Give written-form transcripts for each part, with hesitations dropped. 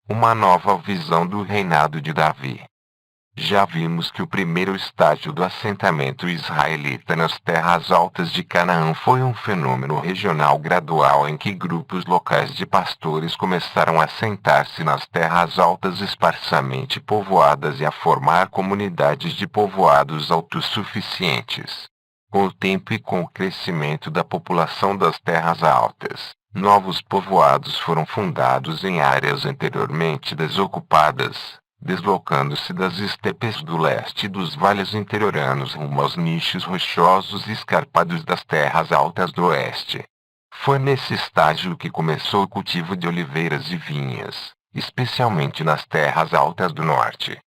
Uma nova visão do reinado de Davi. Já vimos que o primeiro estágio do assentamento israelita nas terras altas de Canaã foi um fenômeno regional gradual em que grupos locais de pastores começaram a assentar-se nas terras altas esparsamente povoadas e a formar comunidades de povoados autossuficientes. Com o tempo e com o crescimento da população das terras altas, novos povoados foram fundados em áreas anteriormente desocupadas, deslocando-se das estepes do leste e dos vales interioranos rumo aos nichos rochosos e escarpados das terras altas do oeste. Foi nesse estágio que começou o cultivo de oliveiras e vinhas, especialmente nas terras altas do norte.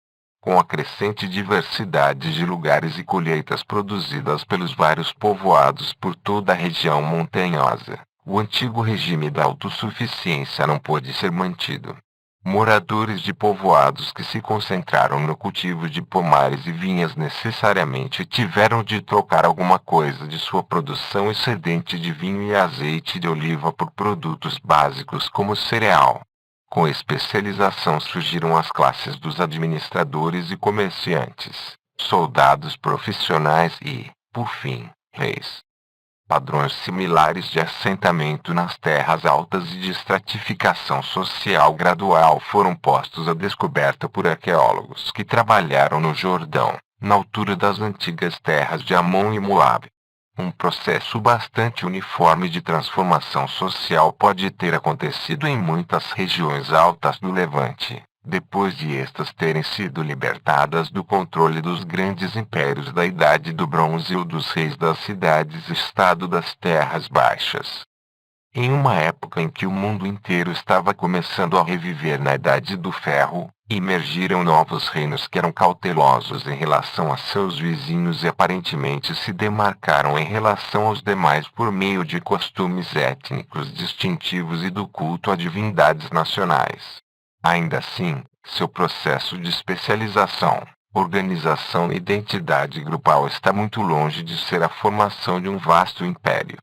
Com a crescente diversidade de lugares e colheitas produzidas pelos vários povoados por toda a região montanhosa, o antigo regime da autossuficiência não pôde ser mantido. Moradores de povoados que se concentraram no cultivo de pomares e vinhas necessariamente tiveram de trocar alguma coisa de sua produção excedente de vinho e azeite de oliva por produtos básicos como cereal. Com especialização surgiram as classes dos administradores e comerciantes, soldados profissionais e, por fim, reis. Padrões similares de assentamento nas terras altas e de estratificação social gradual foram postos à descoberta por arqueólogos que trabalharam no Jordão, na altura das antigas terras de Amon e Moabe. Um processo bastante uniforme de transformação social pode ter acontecido em muitas regiões altas do Levante, depois de estas terem sido libertadas do controle dos grandes impérios da Idade do Bronze ou dos reis das cidades-estado das Terras Baixas. Em uma época em que o mundo inteiro estava começando a reviver na Idade do Ferro, emergiram novos reinos que eram cautelosos em relação a seus vizinhos e aparentemente se demarcaram em relação aos demais por meio de costumes étnicos distintivos e do culto a divindades nacionais. Ainda assim, seu processo de especialização, organização e identidade grupal está muito longe de ser a formação de um vasto império.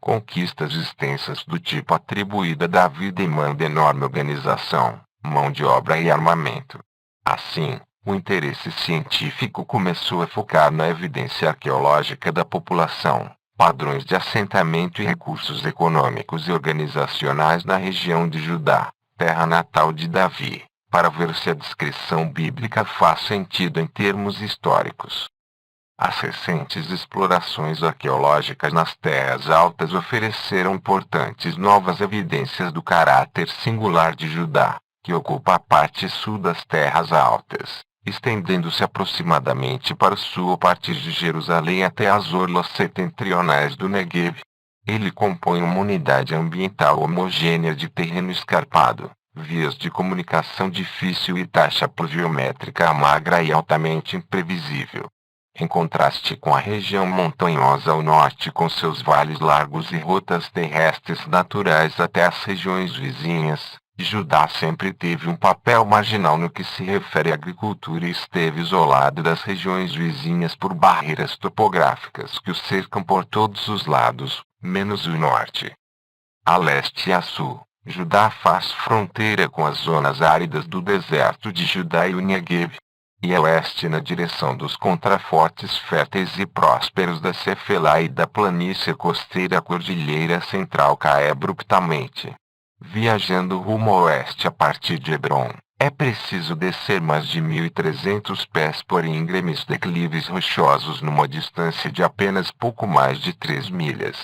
Conquistas extensas do tipo atribuída a Davi demandam enorme organização, mão de obra e armamento. Assim, o interesse científico começou a focar na evidência arqueológica da população, padrões de assentamento e recursos econômicos e organizacionais na região de Judá, terra natal de Davi, para ver se a descrição bíblica faz sentido em termos históricos. As recentes explorações arqueológicas nas terras altas ofereceram importantes novas evidências do caráter singular de Judá, que ocupa a parte sul das terras altas, estendendo-se aproximadamente para o sul a partir de Jerusalém até as orlas setentrionais do Neguev. Ele compõe uma unidade ambiental homogênea de terreno escarpado, vias de comunicação difícil e taxa pluviométrica magra e altamente imprevisível. Em contraste com a região montanhosa ao norte com seus vales largos e rotas terrestres naturais até as regiões vizinhas, Judá sempre teve um papel marginal no que se refere à agricultura e esteve isolado das regiões vizinhas por barreiras topográficas que o cercam por todos os lados, menos o norte. A leste e a sul, Judá faz fronteira com as zonas áridas do deserto de Judá e o Neguev, e a oeste na direção dos contrafortes férteis e prósperos da Cefelá e da planície costeira. A cordilheira central cai abruptamente. Viajando rumo ao oeste a partir de Hebron, é preciso descer mais de 1.300 pés por íngremes declives rochosos numa distância de apenas pouco mais de 3 milhas.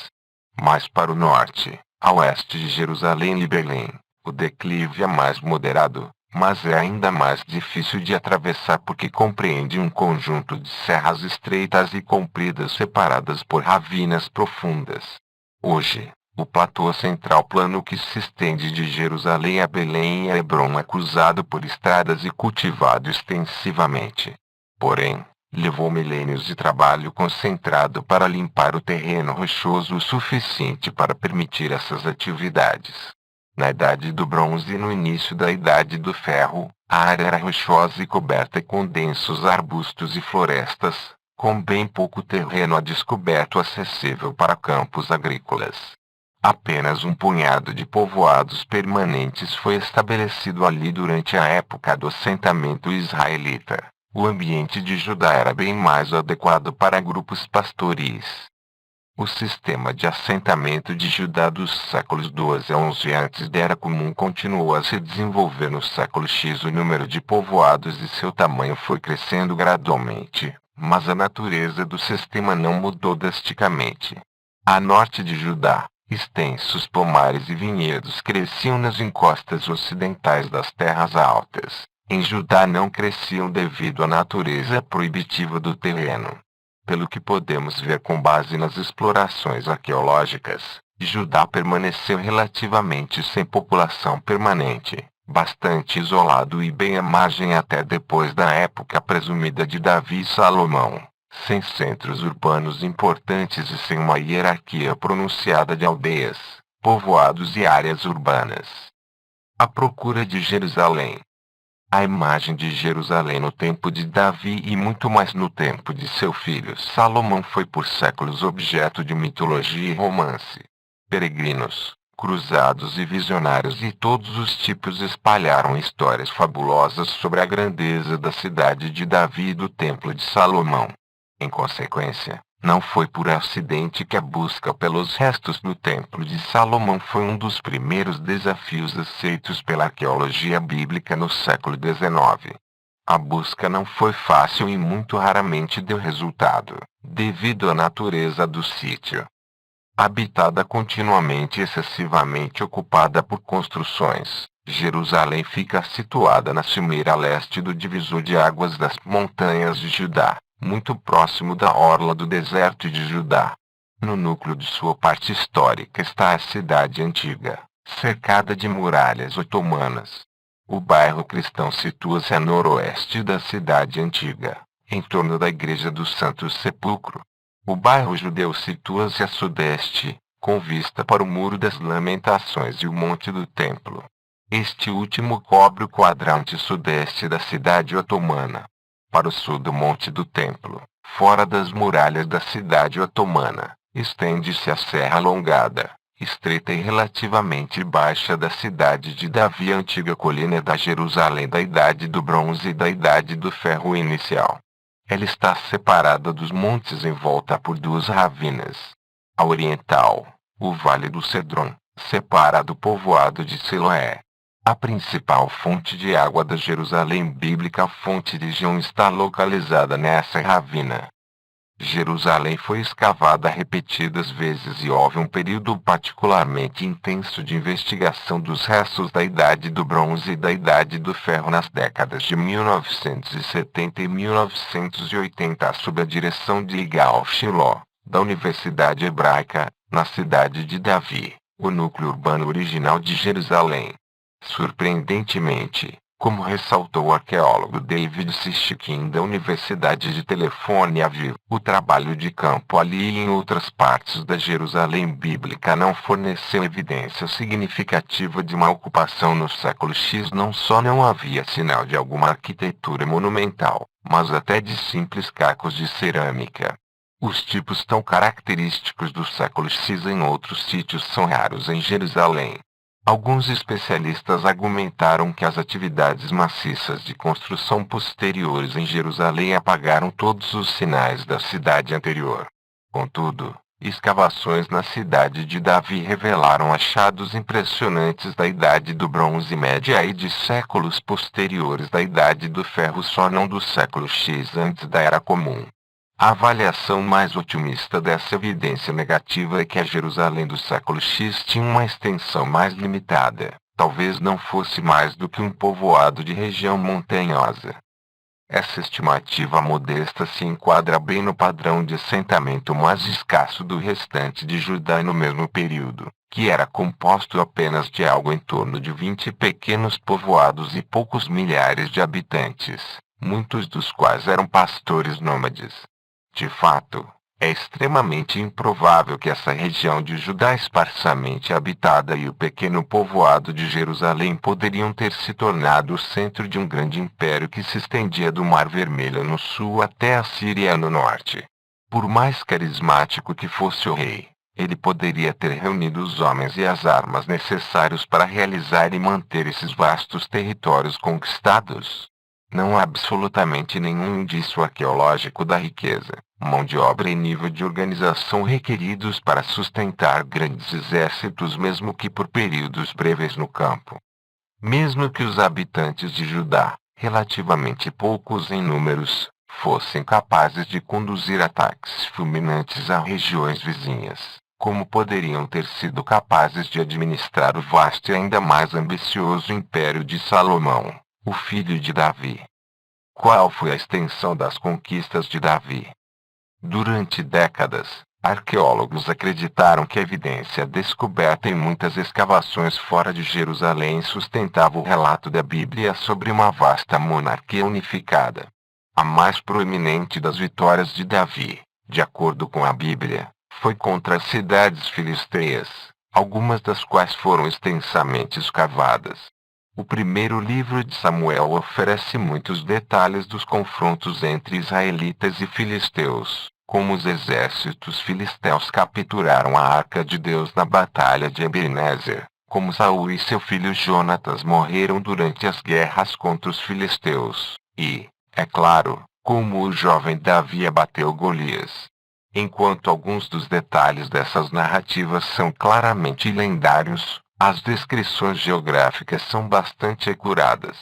Mais para o norte, a oeste de Jerusalém e Belém, o declive é mais moderado, mas é ainda mais difícil de atravessar porque compreende um conjunto de serras estreitas e compridas separadas por ravinas profundas. Hoje, o platô central plano que se estende de Jerusalém a Belém e a Hebron é cruzado por estradas e cultivado extensivamente. Porém, levou milênios de trabalho concentrado para limpar o terreno rochoso o suficiente para permitir essas atividades. Na Idade do Bronze e no início da Idade do Ferro, a área era rochosa e coberta com densos arbustos e florestas, com bem pouco terreno a descoberto acessível para campos agrícolas. Apenas um punhado de povoados permanentes foi estabelecido ali durante a época do assentamento israelita. O ambiente de Judá era bem mais adequado para grupos pastoris. O sistema de assentamento de Judá dos séculos 12 a 11 antes da Era Comum continuou a se desenvolver no século X. O número de povoados e seu tamanho foi crescendo gradualmente, mas a natureza do sistema não mudou drasticamente. A norte de Judá, extensos pomares e vinhedos cresciam nas encostas ocidentais das terras altas. Em Judá não cresciam devido à natureza proibitiva do terreno. Pelo que podemos ver com base nas explorações arqueológicas, Judá permaneceu relativamente sem população permanente, bastante isolado e bem à margem até depois da época presumida de Davi e Salomão, sem centros urbanos importantes e sem uma hierarquia pronunciada de aldeias, povoados e áreas urbanas. A procura de Jerusalém. A imagem de Jerusalém no tempo de Davi e muito mais no tempo de seu filho Salomão foi por séculos objeto de mitologia e romance. Peregrinos, cruzados e visionários de todos os tipos espalharam histórias fabulosas sobre a grandeza da cidade de Davi e do templo de Salomão. Em consequência, não foi por acidente que a busca pelos restos do Templo de Salomão foi um dos primeiros desafios aceitos pela arqueologia bíblica no século XIX. A busca não foi fácil e muito raramente deu resultado, devido à natureza do sítio. Habitada continuamente e excessivamente ocupada por construções, Jerusalém fica situada na cimeira leste do divisor de águas das montanhas de Judá, muito próximo da orla do deserto de Judá. No núcleo de sua parte histórica está a cidade antiga, cercada de muralhas otomanas. O bairro cristão situa-se a noroeste da cidade antiga, em torno da Igreja do Santo Sepulcro. O bairro judeu situa-se a sudeste, com vista para o Muro das Lamentações e o Monte do Templo. Este último cobre o quadrante sudeste da cidade otomana. Para o sul do Monte do Templo, fora das muralhas da cidade otomana, estende-se a Serra Alongada, estreita e relativamente baixa da cidade de Davi, a antiga colina da Jerusalém da Idade do Bronze e da Idade do Ferro inicial. Ela está separada dos montes em volta por duas ravinas. A oriental, o Vale do Cedron, separa do povoado de Siloé. A principal fonte de água da Jerusalém bíblica, a fonte de Gihon, está localizada nessa ravina. Jerusalém foi escavada repetidas vezes e houve um período particularmente intenso de investigação dos restos da Idade do Bronze e da Idade do Ferro nas décadas de 1970 e 1980 sob a direção de Igal Shiló, da Universidade Hebraica, na cidade de Davi, o núcleo urbano original de Jerusalém. Surpreendentemente, como ressaltou o arqueólogo David Sishkin da Universidade de Tel Aviv, o trabalho de campo ali e em outras partes da Jerusalém bíblica não forneceu evidência significativa de uma ocupação no século X. Não só não havia sinal de alguma arquitetura monumental, mas até de simples cacos de cerâmica. Os tipos tão característicos do século X em outros sítios são raros em Jerusalém. Alguns especialistas argumentaram que as atividades maciças de construção posteriores em Jerusalém apagaram todos os sinais da cidade anterior. Contudo, escavações na cidade de Davi revelaram achados impressionantes da Idade do Bronze Média e de séculos posteriores da Idade do Ferro, só não do século X antes da Era Comum. A avaliação mais otimista dessa evidência negativa é que a Jerusalém do século X tinha uma extensão mais limitada, talvez não fosse mais do que um povoado de região montanhosa. Essa estimativa modesta se enquadra bem no padrão de assentamento mais escasso do restante de Judá no mesmo período, que era composto apenas de algo em torno de 20 pequenos povoados e poucos milhares de habitantes, muitos dos quais eram pastores nômades. De fato, é extremamente improvável que essa região de Judá esparsamente habitada e o pequeno povoado de Jerusalém poderiam ter se tornado o centro de um grande império que se estendia do Mar Vermelho no sul até a Síria no norte. Por mais carismático que fosse o rei, Ele poderia ter reunido os homens e as armas necessários para realizar e manter esses vastos territórios conquistados. Não há absolutamente nenhum indício arqueológico da riqueza, mão de obra e nível de organização requeridos para sustentar grandes exércitos, mesmo que por períodos breves no campo. Mesmo que os habitantes de Judá, relativamente poucos em números, fossem capazes de conduzir ataques fulminantes a regiões vizinhas, como poderiam ter sido capazes de administrar o vasto e ainda mais ambicioso império de Salomão, o filho de Davi? Qual foi a extensão das conquistas de Davi? Durante décadas, arqueólogos acreditaram que a evidência descoberta em muitas escavações fora de Jerusalém sustentava o relato da Bíblia sobre uma vasta monarquia unificada. A mais proeminente das vitórias de Davi, de acordo com a Bíblia, foi contra as cidades filisteias, algumas das quais foram extensamente escavadas. O primeiro livro de Samuel oferece muitos detalhes dos confrontos entre israelitas e filisteus, como os exércitos filisteus capturaram a Arca de Deus na Batalha de Ebenezer, como Saul e seu filho Jonatas morreram durante as guerras contra os filisteus, e, é claro, como o jovem Davi abateu Golias. Enquanto alguns dos detalhes dessas narrativas são claramente lendários, as descrições geográficas são bastante acuradas.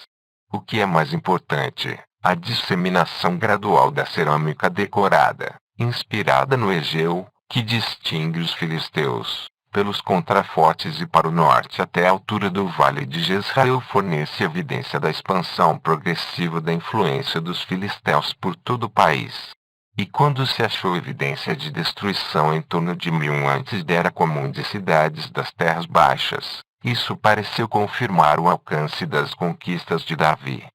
O que é mais importante, a disseminação gradual da cerâmica decorada, inspirada no Egeu, que distingue os filisteus, pelos contrafortes e para o norte até a altura do Vale de Jezreel fornece evidência da expansão progressiva da influência dos filisteus por todo o país. E quando se achou evidência de destruição em torno de 1000 antes da Era Comum de cidades das Terras Baixas, isso pareceu confirmar o alcance das conquistas de Davi.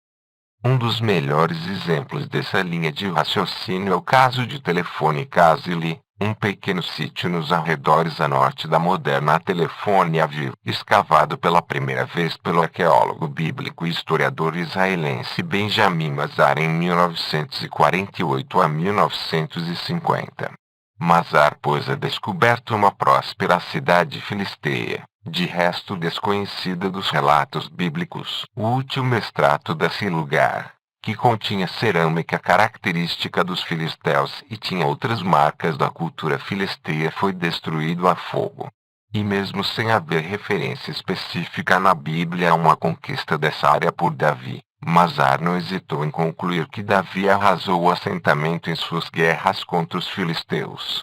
Um dos melhores exemplos dessa linha de raciocínio é o caso de Telefone-Casile, um pequeno sítio nos arredores a norte da moderna Telefone-Aviv, escavado pela primeira vez pelo arqueólogo bíblico e historiador israelense Benjamin Mazar em 1948 a 1950. Mazar pôs a descoberto uma próspera cidade filisteia, de resto desconhecida dos relatos bíblicos. O último extrato desse lugar, que continha cerâmica característica dos filisteus e tinha outras marcas da cultura filisteia, foi destruído a fogo. E mesmo sem haver referência específica na Bíblia a uma conquista dessa área por Davi, Mazar não hesitou em concluir que Davi arrasou o assentamento em suas guerras contra os filisteus.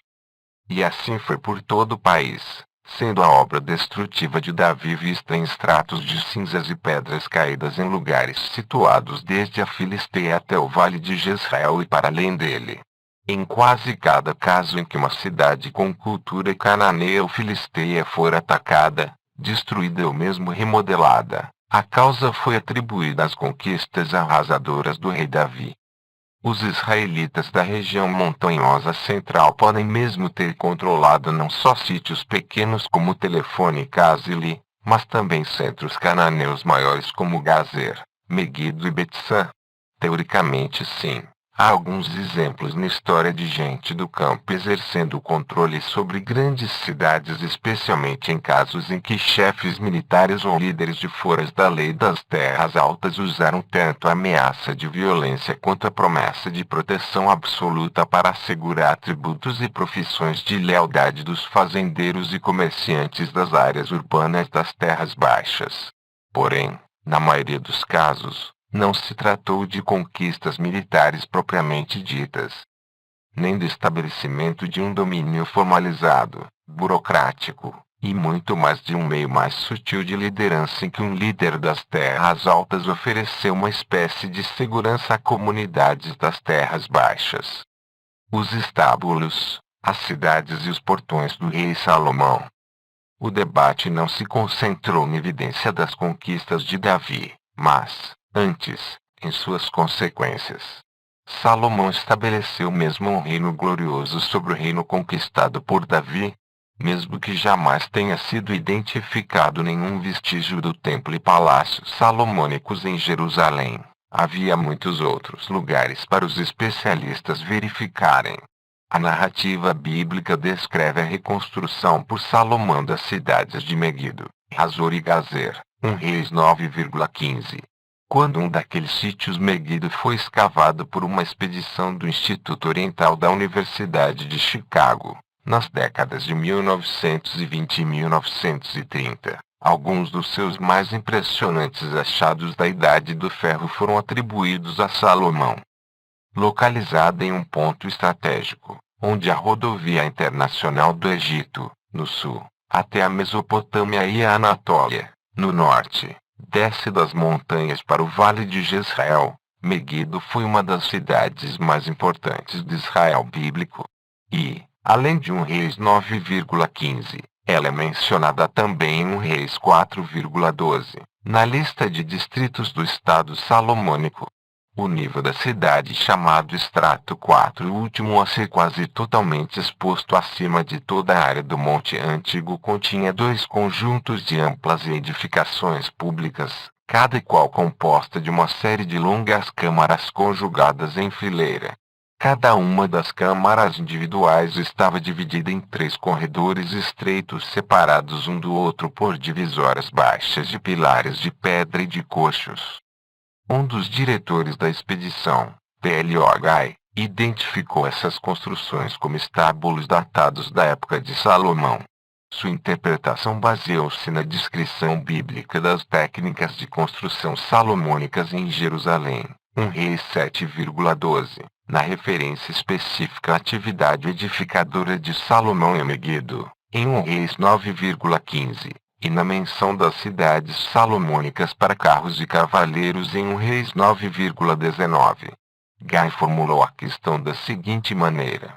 E assim foi por todo o país, sendo a obra destrutiva de Davi vista em estratos de cinzas e pedras caídas em lugares situados desde a Filistéia até o Vale de Jezreel e para além dele. Em quase cada caso em que uma cidade com cultura cananeia ou filisteia for atacada, destruída ou mesmo remodelada, a causa foi atribuída às conquistas arrasadoras do rei Davi. Os israelitas da região montanhosa central podem mesmo ter controlado não só sítios pequenos como Telefone-Casile, mas também centros cananeus maiores como Gazer, Meguido e Betsã. Teoricamente, sim. Há alguns exemplos na história de gente do campo exercendo o controle sobre grandes cidades, especialmente em casos em que chefes militares ou líderes de foras da lei das terras altas usaram tanto a ameaça de violência quanto a promessa de proteção absoluta para assegurar tributos e profissões de lealdade dos fazendeiros e comerciantes das áreas urbanas das terras baixas. Porém, na maioria dos casos, não se tratou de conquistas militares propriamente ditas, nem do estabelecimento de um domínio formalizado, burocrático, e muito mais de um meio mais sutil de liderança em que um líder das terras altas ofereceu uma espécie de segurança a comunidades das terras baixas. Os estábulos, as cidades e os portões do rei Salomão. O debate não se concentrou na evidência das conquistas de Davi, mas, antes, em suas consequências. Salomão estabeleceu mesmo um reino glorioso sobre o reino conquistado por Davi, mesmo que jamais tenha sido identificado nenhum vestígio do templo e palácios salomônicos em Jerusalém. Havia muitos outros lugares para os especialistas verificarem. A narrativa bíblica descreve a reconstrução por Salomão das cidades de Megido, Hazor e Gazer, 1 Reis 9,15. Quando um daqueles sítios Megido foi escavado por uma expedição do Instituto Oriental da Universidade de Chicago, nas décadas de 1920 e 1930, alguns dos seus mais impressionantes achados da Idade do Ferro foram atribuídos a Salomão. Localizada em um ponto estratégico, onde a rodovia internacional do Egito, no sul, até a Mesopotâmia e a Anatólia, no norte, desce das montanhas para o Vale de Jezreel, Megido foi uma das cidades mais importantes de Israel bíblico. E, além de 1 Reis 9,15, ela é mencionada também em 1 Reis 4,12, na lista de distritos do Estado Salomônico. O nível da cidade, chamado Estrato 4, o último a ser quase totalmente exposto acima de toda a área do Monte Antigo, continha 2 conjuntos de amplas edificações públicas, cada qual composta de uma série de longas câmaras conjugadas em fileira. Cada uma das câmaras individuais estava dividida em 3 corredores estreitos separados um do outro por divisórias baixas de pilares de pedra e de coxos. Um dos diretores da expedição, P.L.O.Gai, identificou essas construções como estábulos datados da época de Salomão. Sua interpretação baseou-se na descrição bíblica das técnicas de construção salomônicas em Jerusalém, 1 Reis 7,12, na referência específica à atividade edificadora de Salomão em Megido, em 1 Reis 9,15. E na menção das cidades salomônicas para carros de cavaleiros em 1 Reis 9,19. Gai formulou a questão da seguinte maneira: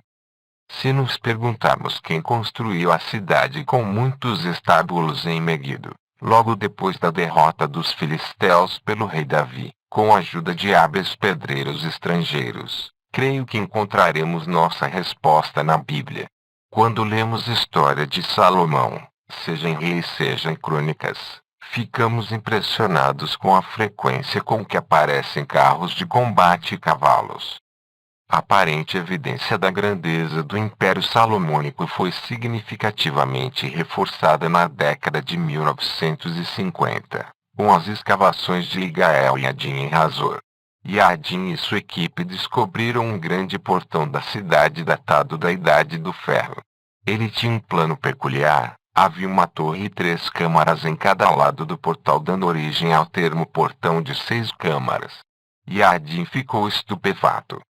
se nos perguntarmos quem construiu a cidade com muitos estábulos em Megido, logo depois da derrota dos filisteus pelo rei Davi, com a ajuda de hábeis pedreiros estrangeiros, creio que encontraremos nossa resposta na Bíblia. Quando lemos a história de Salomão, seja em Reis, seja em Crônicas, ficamos impressionados com a frequência com que aparecem carros de combate e cavalos. A aparente evidência da grandeza do Império Salomônico foi significativamente reforçada na década de 1950, com as escavações de Igael e Adin em Hazor. Adin e sua equipe descobriram um grande portão da cidade datado da Idade do Ferro. Ele tinha um plano peculiar. Havia uma torre e 3 câmaras em cada lado do portal, dando origem ao termo portão de 6 câmaras. Adin ficou estupefato.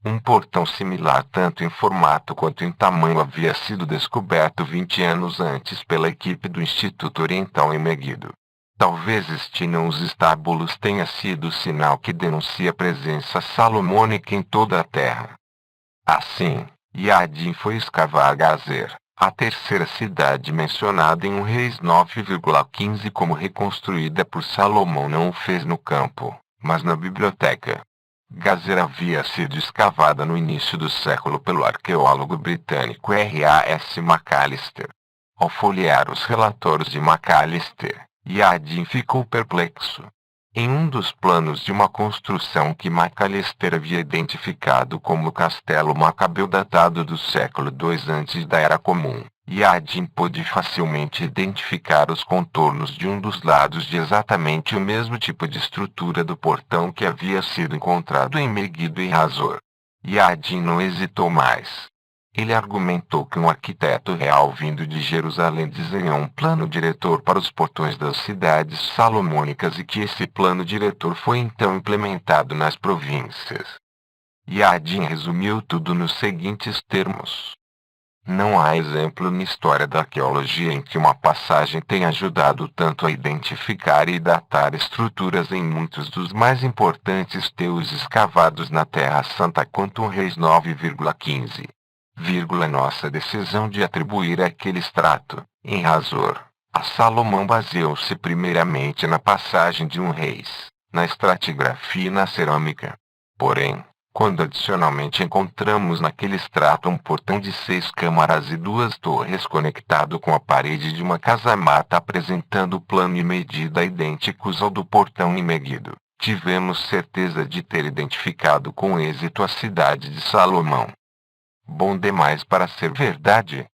Um portão similar tanto em formato quanto em tamanho havia sido descoberto 20 anos antes pela equipe do Instituto Oriental em Megido. Talvez este não os estábulos tenha sido o sinal que denuncia a presença salomônica em toda a terra. Assim, Adin foi escavar Gazer, a terceira cidade mencionada em 1 Reis 9,15 como reconstruída por Salomão. Não o fez no campo, mas na biblioteca. Gazer havia sido escavada no início do século pelo arqueólogo britânico R.A.S. Macalister. Ao folhear os relatórios de Macalister, Adin ficou perplexo. Em um dos planos de uma construção que Macalister havia identificado como o Castelo Macabeu datado do século II antes da Era Comum, Adin pôde facilmente identificar os contornos de um dos lados de exatamente o mesmo tipo de estrutura do portão que havia sido encontrado em Megido e Hazor. Adin não hesitou mais. Ele argumentou que um arquiteto real vindo de Jerusalém desenhou um plano diretor para os portões das cidades salomônicas e que esse plano diretor foi então implementado nas províncias. Adin resumiu tudo nos seguintes termos: não há exemplo na história da arqueologia em que uma passagem tenha ajudado tanto a identificar e datar estruturas em muitos dos mais importantes teus escavados na Terra Santa quanto 1 Reis 9,15. Nossa decisão de atribuir aquele estrato, em Hazor, a Salomão baseou-se primeiramente na passagem de 1 Reis, na estratigrafia e na cerâmica. Porém, quando adicionalmente encontramos naquele estrato um portão de 6 câmaras e 2 torres conectado com a parede de uma casa-mata apresentando plano e medida idênticos ao do portão em Megido, tivemos certeza de ter identificado com êxito a cidade de Salomão. bom demais para ser verdade.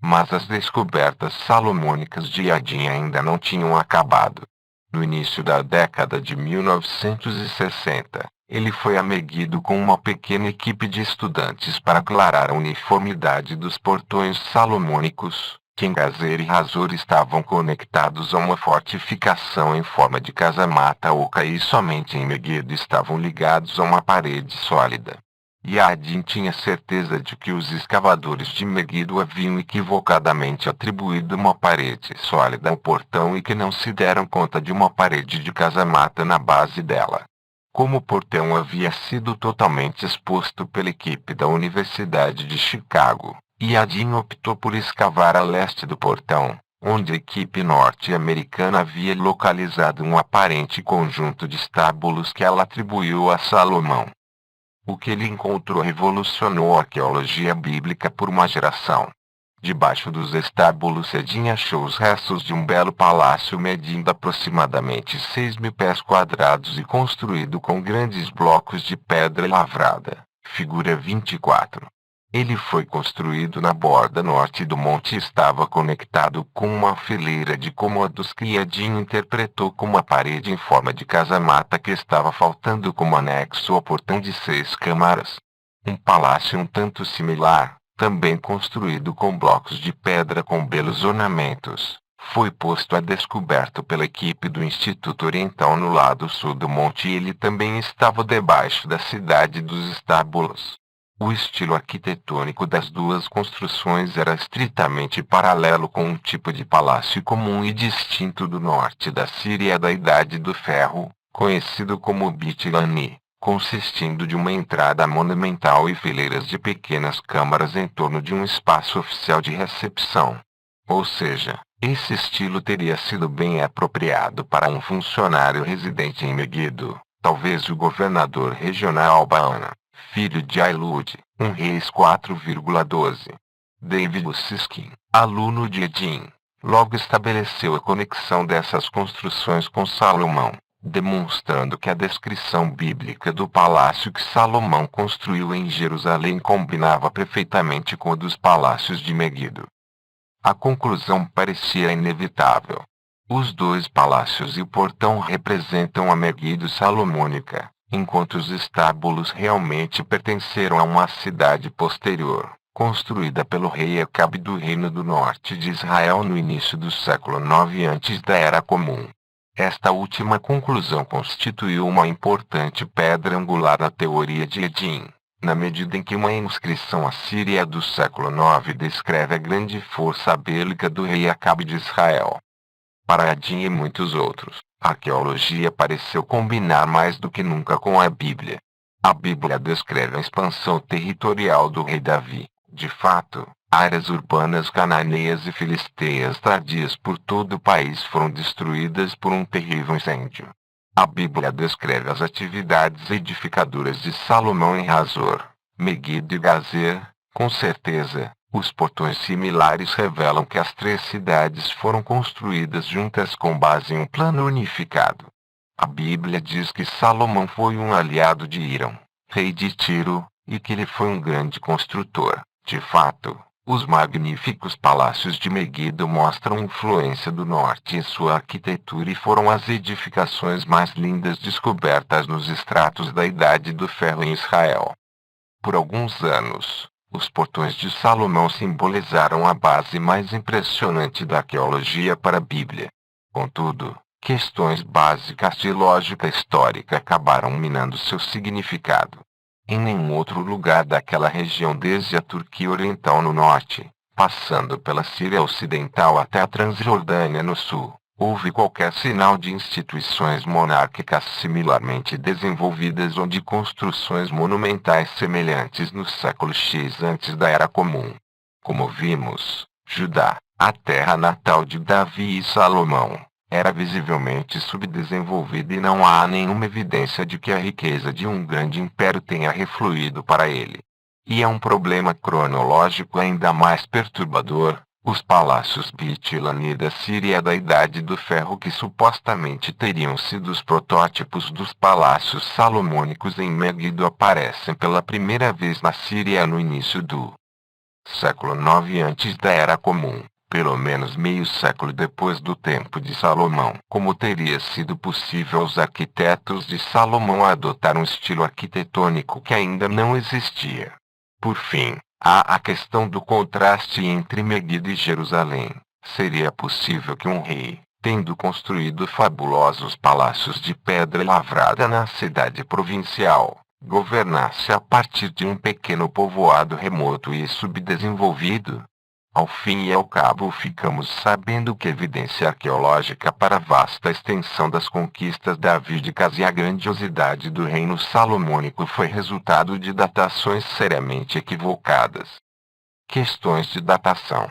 Mas as descobertas salomônicas de Yadin ainda não tinham acabado. No início da década de 1960, ele foi a Meguido com uma pequena equipe de estudantes para aclarar a uniformidade dos portões salomônicos, que em Gazer e Hazor estavam conectados a uma fortificação em forma de casamata oca e somente em Meguido estavam ligados a uma parede sólida. Yadin tinha certeza de que os escavadores de Meguido haviam equivocadamente atribuído uma parede sólida ao portão e que não se deram conta de uma parede de casamata na base dela. Como o portão havia sido totalmente exposto pela equipe da Universidade de Chicago, Yadin optou por escavar a leste do portão, onde a equipe norte-americana havia localizado um aparente conjunto de estábulos que ela atribuiu a Salomão. O que ele encontrou revolucionou a arqueologia bíblica por uma geração. Debaixo dos estábulos Yadin achou os restos de um belo palácio medindo aproximadamente 6.000 pés quadrados e construído com grandes blocos de pedra lavrada, figura 24. Ele foi construído na borda norte do monte e estava conectado com uma fileira de cômodos que Yadin interpretou como uma parede em forma de casamata que estava faltando como anexo ao portão de 6 câmaras. Um palácio um tanto similar, também construído com blocos de pedra com belos ornamentos, foi posto a descoberto pela equipe do Instituto Oriental no lado sul do monte e ele também estava debaixo da cidade dos estábulos. O estilo arquitetônico das duas construções era estritamente paralelo com um tipo de palácio comum e distinto do norte da Síria da Idade do Ferro, conhecido como Beit Lani, consistindo de uma entrada monumental e fileiras de pequenas câmaras em torno de um espaço oficial de recepção. Ou seja, esse estilo teria sido bem apropriado para um funcionário residente em Meguido, talvez o governador regional Baana, filho de Ailud, Reis 4,12. David Siskin, aluno de Yadin, logo estabeleceu a conexão dessas construções com Salomão, demonstrando que a descrição bíblica do palácio que Salomão construiu em Jerusalém combinava perfeitamente com a dos palácios de Meguido. A conclusão parecia inevitável. Os dois palácios e o portão representam a Meguido salomônica, enquanto os estábulos realmente pertenceram a uma cidade posterior, construída pelo rei Acabe do Reino do Norte de Israel no início do século IX antes da Era Comum. Esta última conclusão constituiu uma importante pedra angular na teoria de Yadin, na medida em que uma inscrição assíria do século IX descreve a grande força bélica do rei Acabe de Israel. Para Yadin e muitos outros, a arqueologia pareceu combinar mais do que nunca com a Bíblia. A Bíblia descreve a expansão territorial do rei Davi. De fato, áreas urbanas cananeias e filisteias tardias por todo o país foram destruídas por um terrível incêndio. A Bíblia descreve as atividades edificadoras de Salomão em Hazor, Meguido e Gazer. Com certeza, os portões similares revelam que as três cidades foram construídas juntas com base em um plano unificado. A Bíblia diz que Salomão foi um aliado de Hírão, rei de Tiro, e que ele foi um grande construtor. De fato, os magníficos palácios de Meguido mostram influência do norte em sua arquitetura e foram as edificações mais lindas descobertas nos estratos da Idade do Ferro em Israel. Por alguns anos, os portões de Salomão simbolizaram a base mais impressionante da arqueologia para a Bíblia. Contudo, questões básicas de lógica histórica acabaram minando seu significado. Em nenhum outro lugar daquela região desde a Turquia Oriental no norte, passando pela Síria Ocidental até a Transjordânia no sul, houve qualquer sinal de instituições monárquicas similarmente desenvolvidas ou de construções monumentais semelhantes no século X antes da Era Comum. Como vimos, Judá, a terra natal de Davi e Salomão, era visivelmente subdesenvolvida e não há nenhuma evidência de que a riqueza de um grande império tenha refluído para ele. E é um problema cronológico ainda mais perturbador, Os palácios Bitilani da Síria da Idade do Ferro, que supostamente teriam sido os protótipos dos palácios salomônicos em Megido, aparecem pela primeira vez na Síria no início do século IX antes da Era Comum, pelo menos meio século depois do tempo de Salomão. Como teria sido possível aos arquitetos de Salomão adotar um estilo arquitetônico que ainda não existia? Por fim, há a questão do contraste entre Megido e Jerusalém. Seria possível que um rei, tendo construído fabulosos palácios de pedra lavrada na cidade provincial, governasse a partir de um pequeno povoado remoto e subdesenvolvido? Ao fim e ao cabo, ficamos sabendo que evidência arqueológica para a vasta extensão das conquistas davídicas e a grandiosidade do reino salomônico foi resultado de datações seriamente equivocadas. Questões de datação.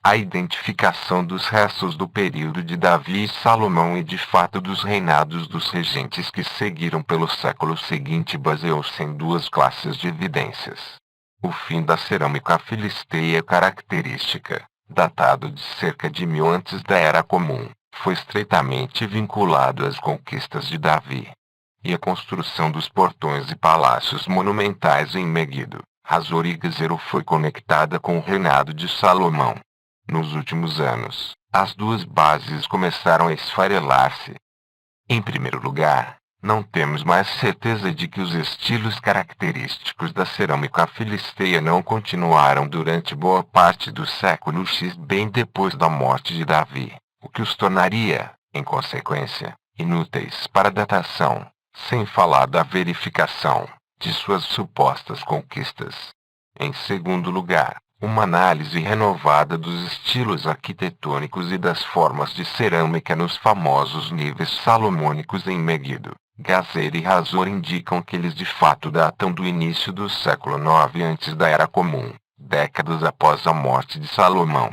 A identificação dos restos do período de Davi e Salomão e de fato dos reinados dos regentes que seguiram pelo século seguinte baseou-se em duas classes de evidências. O fim da cerâmica filisteia característica, datado de cerca de 1000 antes da Era Comum, foi estreitamente vinculado às conquistas de Davi. E a construção dos portões e palácios monumentais em Megido, Hazor e Gezero foi conectada com o reinado de Salomão. Nos últimos anos, as duas bases começaram a esfarelar-se. Em primeiro lugar, não temos mais certeza de que os estilos característicos da cerâmica filisteia não continuaram durante boa parte do século X bem depois da morte de Davi, o que os tornaria, em consequência, inúteis para datação, sem falar da verificação de suas supostas conquistas. Em segundo lugar, uma análise renovada dos estilos arquitetônicos e das formas de cerâmica nos famosos níveis salomônicos em Megido, Gezer e Hazor indicam que eles de fato datam do início do século IX antes da Era Comum, décadas após a morte de Salomão.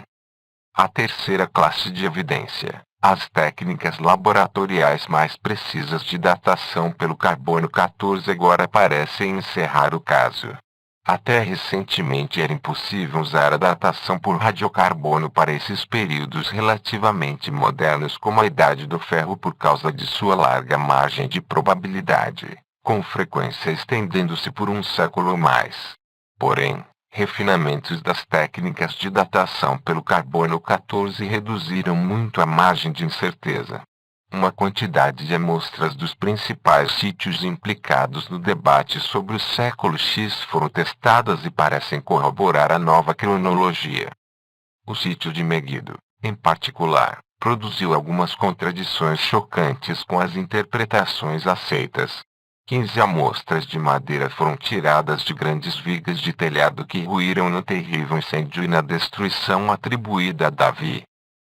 A terceira classe de evidência, as técnicas laboratoriais mais precisas de datação pelo carbono 14 agora parecem encerrar o caso. Até recentemente era impossível usar a datação por radiocarbono para esses períodos relativamente modernos como a Idade do Ferro por causa de sua larga margem de probabilidade, com frequência estendendo-se por um século ou mais. Porém, refinamentos das técnicas de datação pelo carbono 14 reduziram muito a margem de incerteza. Uma quantidade de amostras dos principais sítios implicados no debate sobre o século X foram testadas e parecem corroborar a nova cronologia. O sítio de Megido, em particular, produziu algumas contradições chocantes com as interpretações aceitas. 15 amostras de madeira foram tiradas de grandes vigas de telhado que ruíram no terrível incêndio e na destruição atribuída a Davi.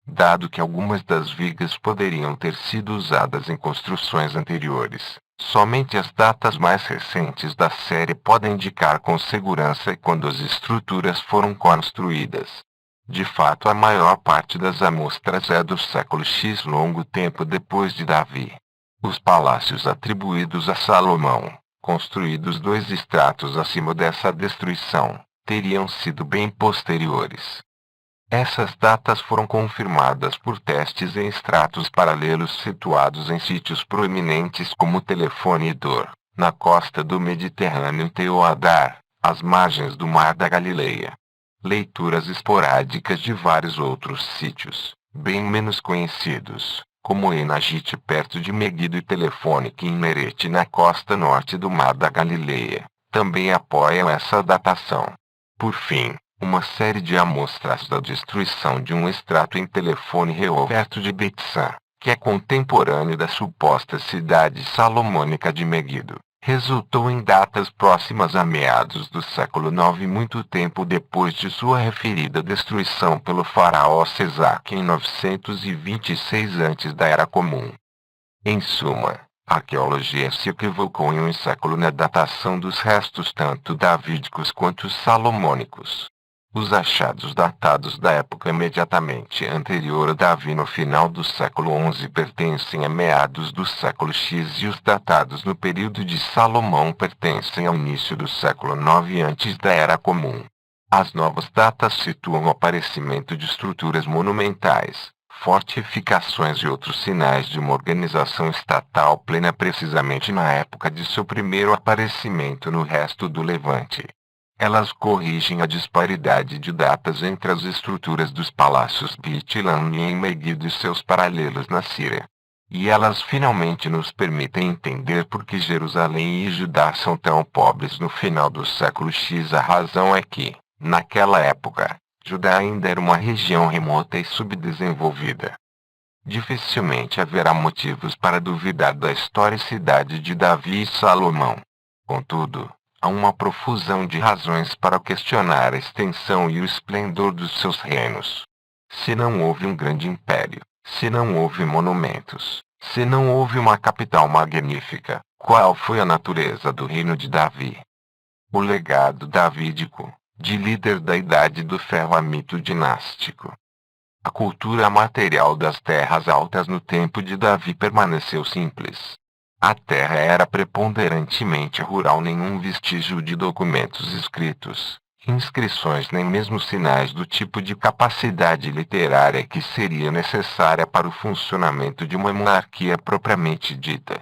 Dado que algumas das vigas poderiam ter sido usadas em construções anteriores, somente as datas mais recentes da série podem indicar com segurança quando as estruturas foram construídas. De fato, a maior parte das amostras é do século X, longo tempo depois de Davi. Os palácios atribuídos a Salomão, construídos 2 estratos acima dessa destruição, teriam sido bem posteriores. Essas datas foram confirmadas por testes em estratos paralelos situados em sítios proeminentes como Telefone e Dor, na costa do Mediterrâneo Teoadar, às margens do Mar da Galileia. Leituras esporádicas de vários outros sítios, bem menos conhecidos, como Enagite perto de Megido e Telefone Kinneret na costa norte do Mar da Galileia, também apoiam essa datação. Por fim, uma série de amostras da destruição de um extrato em Telefone perto de Betsan, que é contemporâneo da suposta cidade salomônica de Megido, resultou em datas próximas a meados do século IX, muito tempo depois de sua referida destruição pelo faraó Sesac em 926 antes da Era Comum. Em suma, a arqueologia se equivocou em um século na datação dos restos tanto davídicos quanto salomônicos. Os achados datados da época imediatamente anterior a Davi no final do século XI pertencem a meados do século X e os datados no período de Salomão pertencem ao início do século IX antes da Era Comum. As novas datas situam o aparecimento de estruturas monumentais, fortificações e outros sinais de uma organização estatal plena precisamente na época de seu primeiro aparecimento no resto do Levante. Elas corrigem a disparidade de datas entre as estruturas dos palácios Beit-Lan e Megiddo e seus paralelos na Síria. E elas finalmente nos permitem entender por que Jerusalém e Judá são tão pobres no final do século X. A razão é que, naquela época, Judá ainda era uma região remota e subdesenvolvida. Dificilmente haverá motivos para duvidar da historicidade de Davi e Salomão. Contudo, há uma profusão de razões para questionar a extensão e o esplendor dos seus reinos. Se não houve um grande império, se não houve monumentos, se não houve uma capital magnífica, qual foi a natureza do reino de Davi? O legado davídico, de líder da Idade do Ferro a mito dinástico. A cultura material das terras altas no tempo de Davi permaneceu simples. A terra era preponderantemente rural, nenhum vestígio de documentos escritos, inscrições nem mesmo sinais do tipo de capacidade literária que seria necessária para o funcionamento de uma monarquia propriamente dita.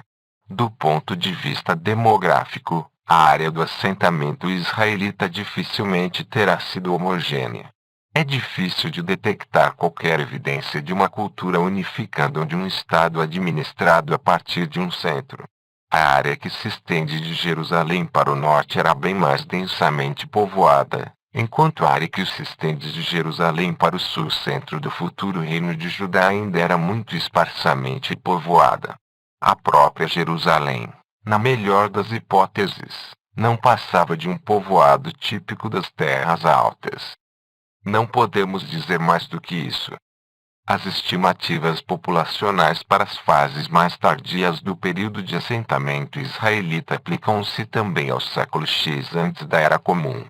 Do ponto de vista demográfico, a área do assentamento israelita dificilmente terá sido homogênea. É difícil de detectar qualquer evidência de uma cultura unificada ou de um estado administrado a partir de um centro. A área que se estende de Jerusalém para o norte era bem mais densamente povoada, enquanto a área que se estende de Jerusalém para o sul, centro do futuro reino de Judá, ainda era muito esparsamente povoada. A própria Jerusalém, na melhor das hipóteses, não passava de um povoado típico das terras altas. Não podemos dizer mais do que isso. As estimativas populacionais para as fases mais tardias do período de assentamento israelita aplicam-se também ao século X antes da Era Comum.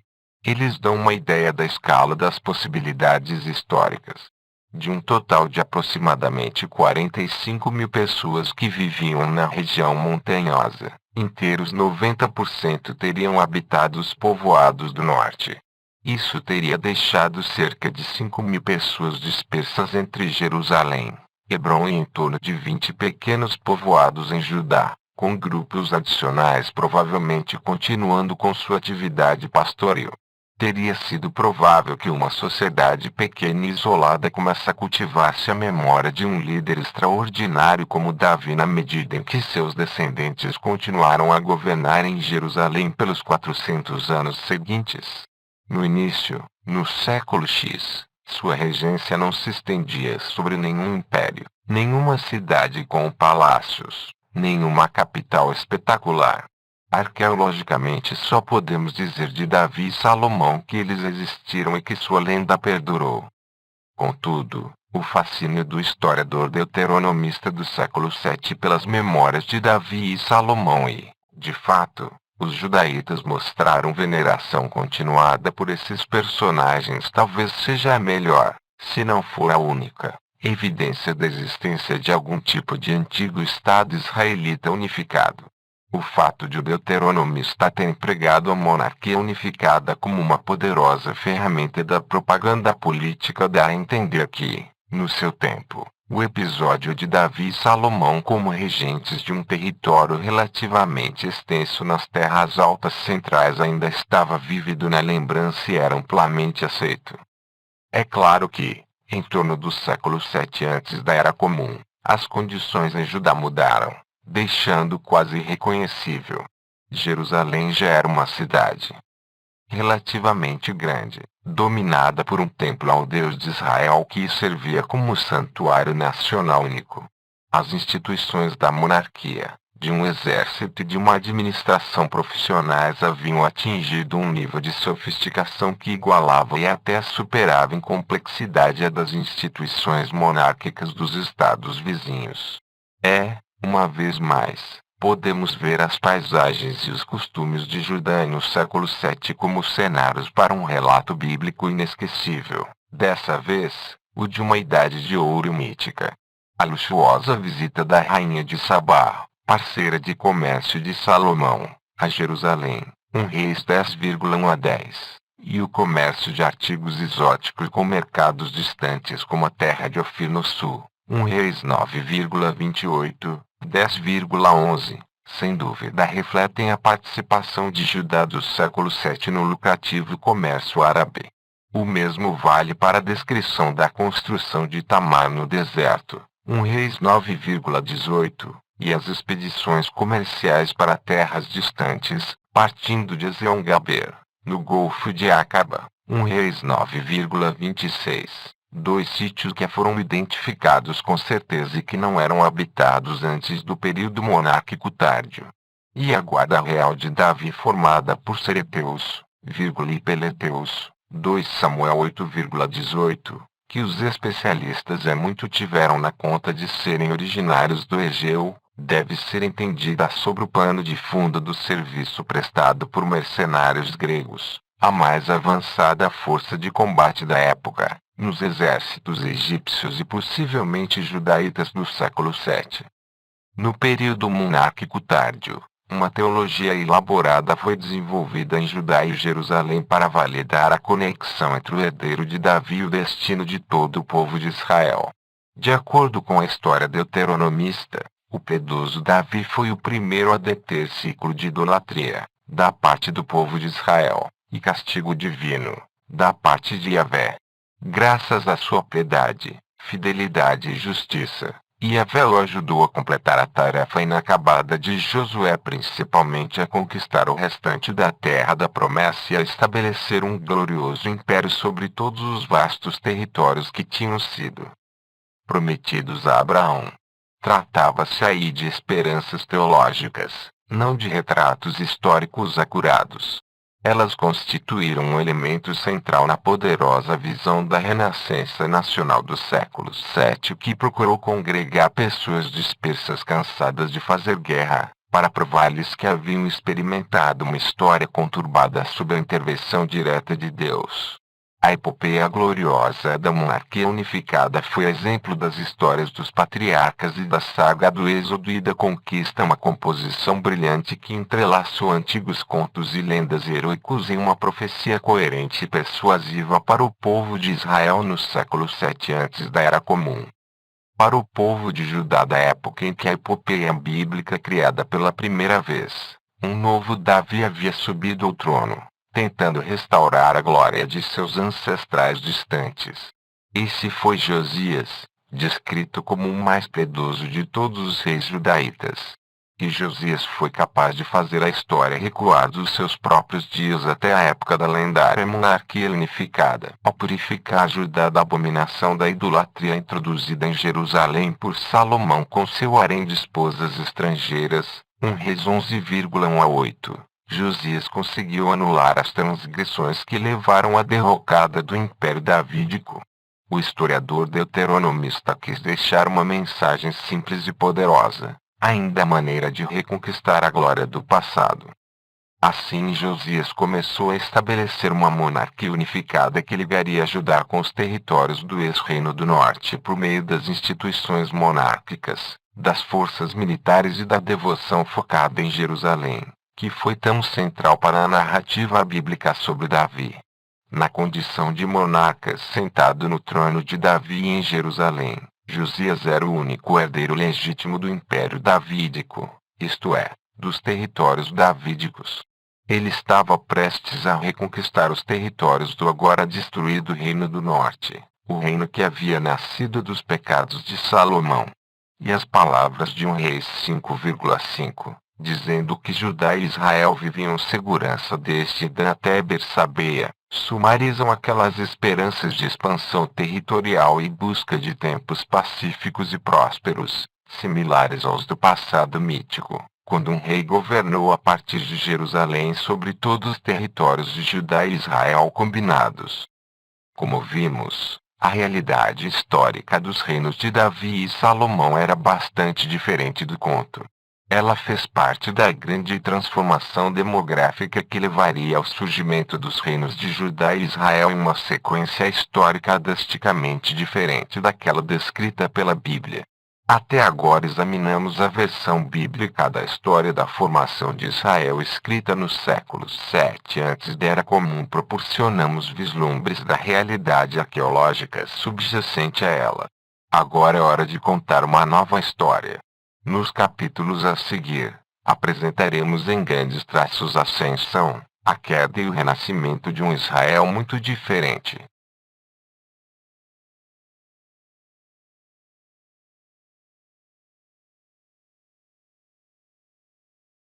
Eles dão uma ideia da escala das possibilidades históricas. De um total de aproximadamente 45 mil pessoas que viviam na região montanhosa, inteiros 90% teriam habitado os povoados do norte. Isso teria deixado cerca de 5 mil pessoas dispersas entre Jerusalém, Hebrom e em torno de 20 pequenos povoados em Judá, com grupos adicionais provavelmente continuando com sua atividade pastoril. Teria sido provável que uma sociedade pequena e isolada começasse a cultivar-se a memória de um líder extraordinário como Davi na medida em que seus descendentes continuaram a governar em Jerusalém pelos 400 anos seguintes. No início, no século X, sua regência não se estendia sobre nenhum império, nenhuma cidade com palácios, nenhuma capital espetacular. Arqueologicamente só podemos dizer de Davi e Salomão que eles existiram e que sua lenda perdurou. Contudo, o fascínio do historiador deuteronomista do século VII pelas memórias de Davi e Salomão e, de fato, os judaítas mostraram veneração continuada por esses personagens talvez seja a melhor, se não for a única, evidência da existência de algum tipo de antigo Estado israelita unificado. O fato de o deuteronomista ter empregado a monarquia unificada como uma poderosa ferramenta da propaganda política dá a entender que, no seu tempo, o episódio de Davi e Salomão como regentes de um território relativamente extenso nas terras altas centrais ainda estava vívido na lembrança e era amplamente aceito. É claro que, em torno do século VII antes da Era Comum, as condições em Judá mudaram, deixando quase irreconhecível. Jerusalém já era uma cidade relativamente grande, dominada por um templo ao Deus de Israel que servia como santuário nacional único. As instituições da monarquia, de um exército e de uma administração profissionais haviam atingido um nível de sofisticação que igualava e até superava em complexidade a das instituições monárquicas dos estados vizinhos. Uma vez mais, podemos ver as paisagens e os costumes de Judá no século VII como cenários para um relato bíblico inesquecível, dessa vez, o de uma idade de ouro mítica. A luxuosa visita da rainha de Sabá, parceira de comércio de Salomão, a Jerusalém, um reis 10,1 a 10, e o comércio de artigos exóticos com mercados distantes como a terra de Ofir no sul. Reis 9,28, 10,11, sem dúvida refletem a participação de Judá do século VII no lucrativo comércio árabe. O mesmo vale para a descrição da construção de Tamar no deserto. Reis 9,18, e as expedições comerciais para terras distantes, partindo de Ezion-Gaber, no Golfo de Acaba. Reis 9,26. Dois sítios que foram identificados com certeza e que não eram habitados antes do período monárquico tárdio. E a guarda real de Davi formada por Cereteus, e Peleteus. 2 Samuel 8,18, que os especialistas muito tiveram na conta de serem originários do Egeu, deve ser entendida sobre o pano de fundo do serviço prestado por mercenários gregos, a mais avançada força de combate da época, nos exércitos egípcios e possivelmente judaítas do século VII. No período monárquico tárdio, uma teologia elaborada foi desenvolvida em Judá e Jerusalém para validar a conexão entre o herdeiro de Davi e o destino de todo o povo de Israel. De acordo com a história deuteronomista, o piedoso Davi foi o primeiro a deter ciclo de idolatria, da parte do povo de Israel, e castigo divino, da parte de Yahvé. Graças à sua piedade, fidelidade e justiça, Yahvé o ajudou a completar a tarefa inacabada de Josué, principalmente a conquistar o restante da terra da promessa e a estabelecer um glorioso império sobre todos os vastos territórios que tinham sido prometidos a Abraão. Tratava-se aí de esperanças teológicas, não de retratos históricos acurados. Elas constituíram um elemento central na poderosa visão da Renascença nacional do século VII, que procurou congregar pessoas dispersas cansadas de fazer guerra, para provar-lhes que haviam experimentado uma história conturbada sob a intervenção direta de Deus. A epopeia gloriosa da monarquia unificada foi exemplo das histórias dos patriarcas e da saga do Êxodo e da conquista, uma composição brilhante que entrelaçou antigos contos e lendas heroicos em uma profecia coerente e persuasiva para o povo de Israel no século VII antes da Era Comum. Para o povo de Judá da época em que a epopeia bíblica criada pela primeira vez, um novo Davi havia subido ao trono, tentando restaurar a glória de seus ancestrais distantes. Esse foi Josias, descrito como o mais piedoso de todos os reis judaítas. E Josias foi capaz de fazer a história recuar dos seus próprios dias até a época da lendária monarquia unificada, ao purificar Judá da abominação da idolatria introduzida em Jerusalém por Salomão com seu harém de esposas estrangeiras. Reis 11,1 a 8. Josias conseguiu anular as transgressões que levaram à derrocada do Império Davídico. O historiador deuteronomista quis deixar uma mensagem simples e poderosa, ainda a maneira de reconquistar a glória do passado. Assim Josias começou a estabelecer uma monarquia unificada que ligaria Judá com os territórios do ex-reino do norte por meio das instituições monárquicas, das forças militares e da devoção focada em Jerusalém, que foi tão central para a narrativa bíblica sobre Davi. Na condição de monarca sentado no trono de Davi em Jerusalém, Josias era o único herdeiro legítimo do Império Davídico, isto é, dos territórios davídicos. Ele estava prestes a reconquistar os territórios do agora destruído Reino do Norte, o reino que havia nascido dos pecados de Salomão. E as palavras de Reis 5,5, dizendo que Judá e Israel viviam segurança desde Dan até Bersabeia, sumarizam aquelas esperanças de expansão territorial e busca de tempos pacíficos e prósperos, similares aos do passado mítico, quando um rei governou a partir de Jerusalém sobre todos os territórios de Judá e Israel combinados. Como vimos, a realidade histórica dos reinos de Davi e Salomão era bastante diferente do conto. Ela fez parte da grande transformação demográfica que levaria ao surgimento dos reinos de Judá e Israel em uma sequência histórica drasticamente diferente daquela descrita pela Bíblia. Até agora examinamos a versão bíblica da história da formação de Israel escrita no século 7 antes da Era Comum. Proporcionamos vislumbres da realidade arqueológica subjacente a ela. Agora é hora de contar uma nova história. Nos capítulos a seguir, apresentaremos em grandes traços a ascensão, a queda e o renascimento de um Israel muito diferente.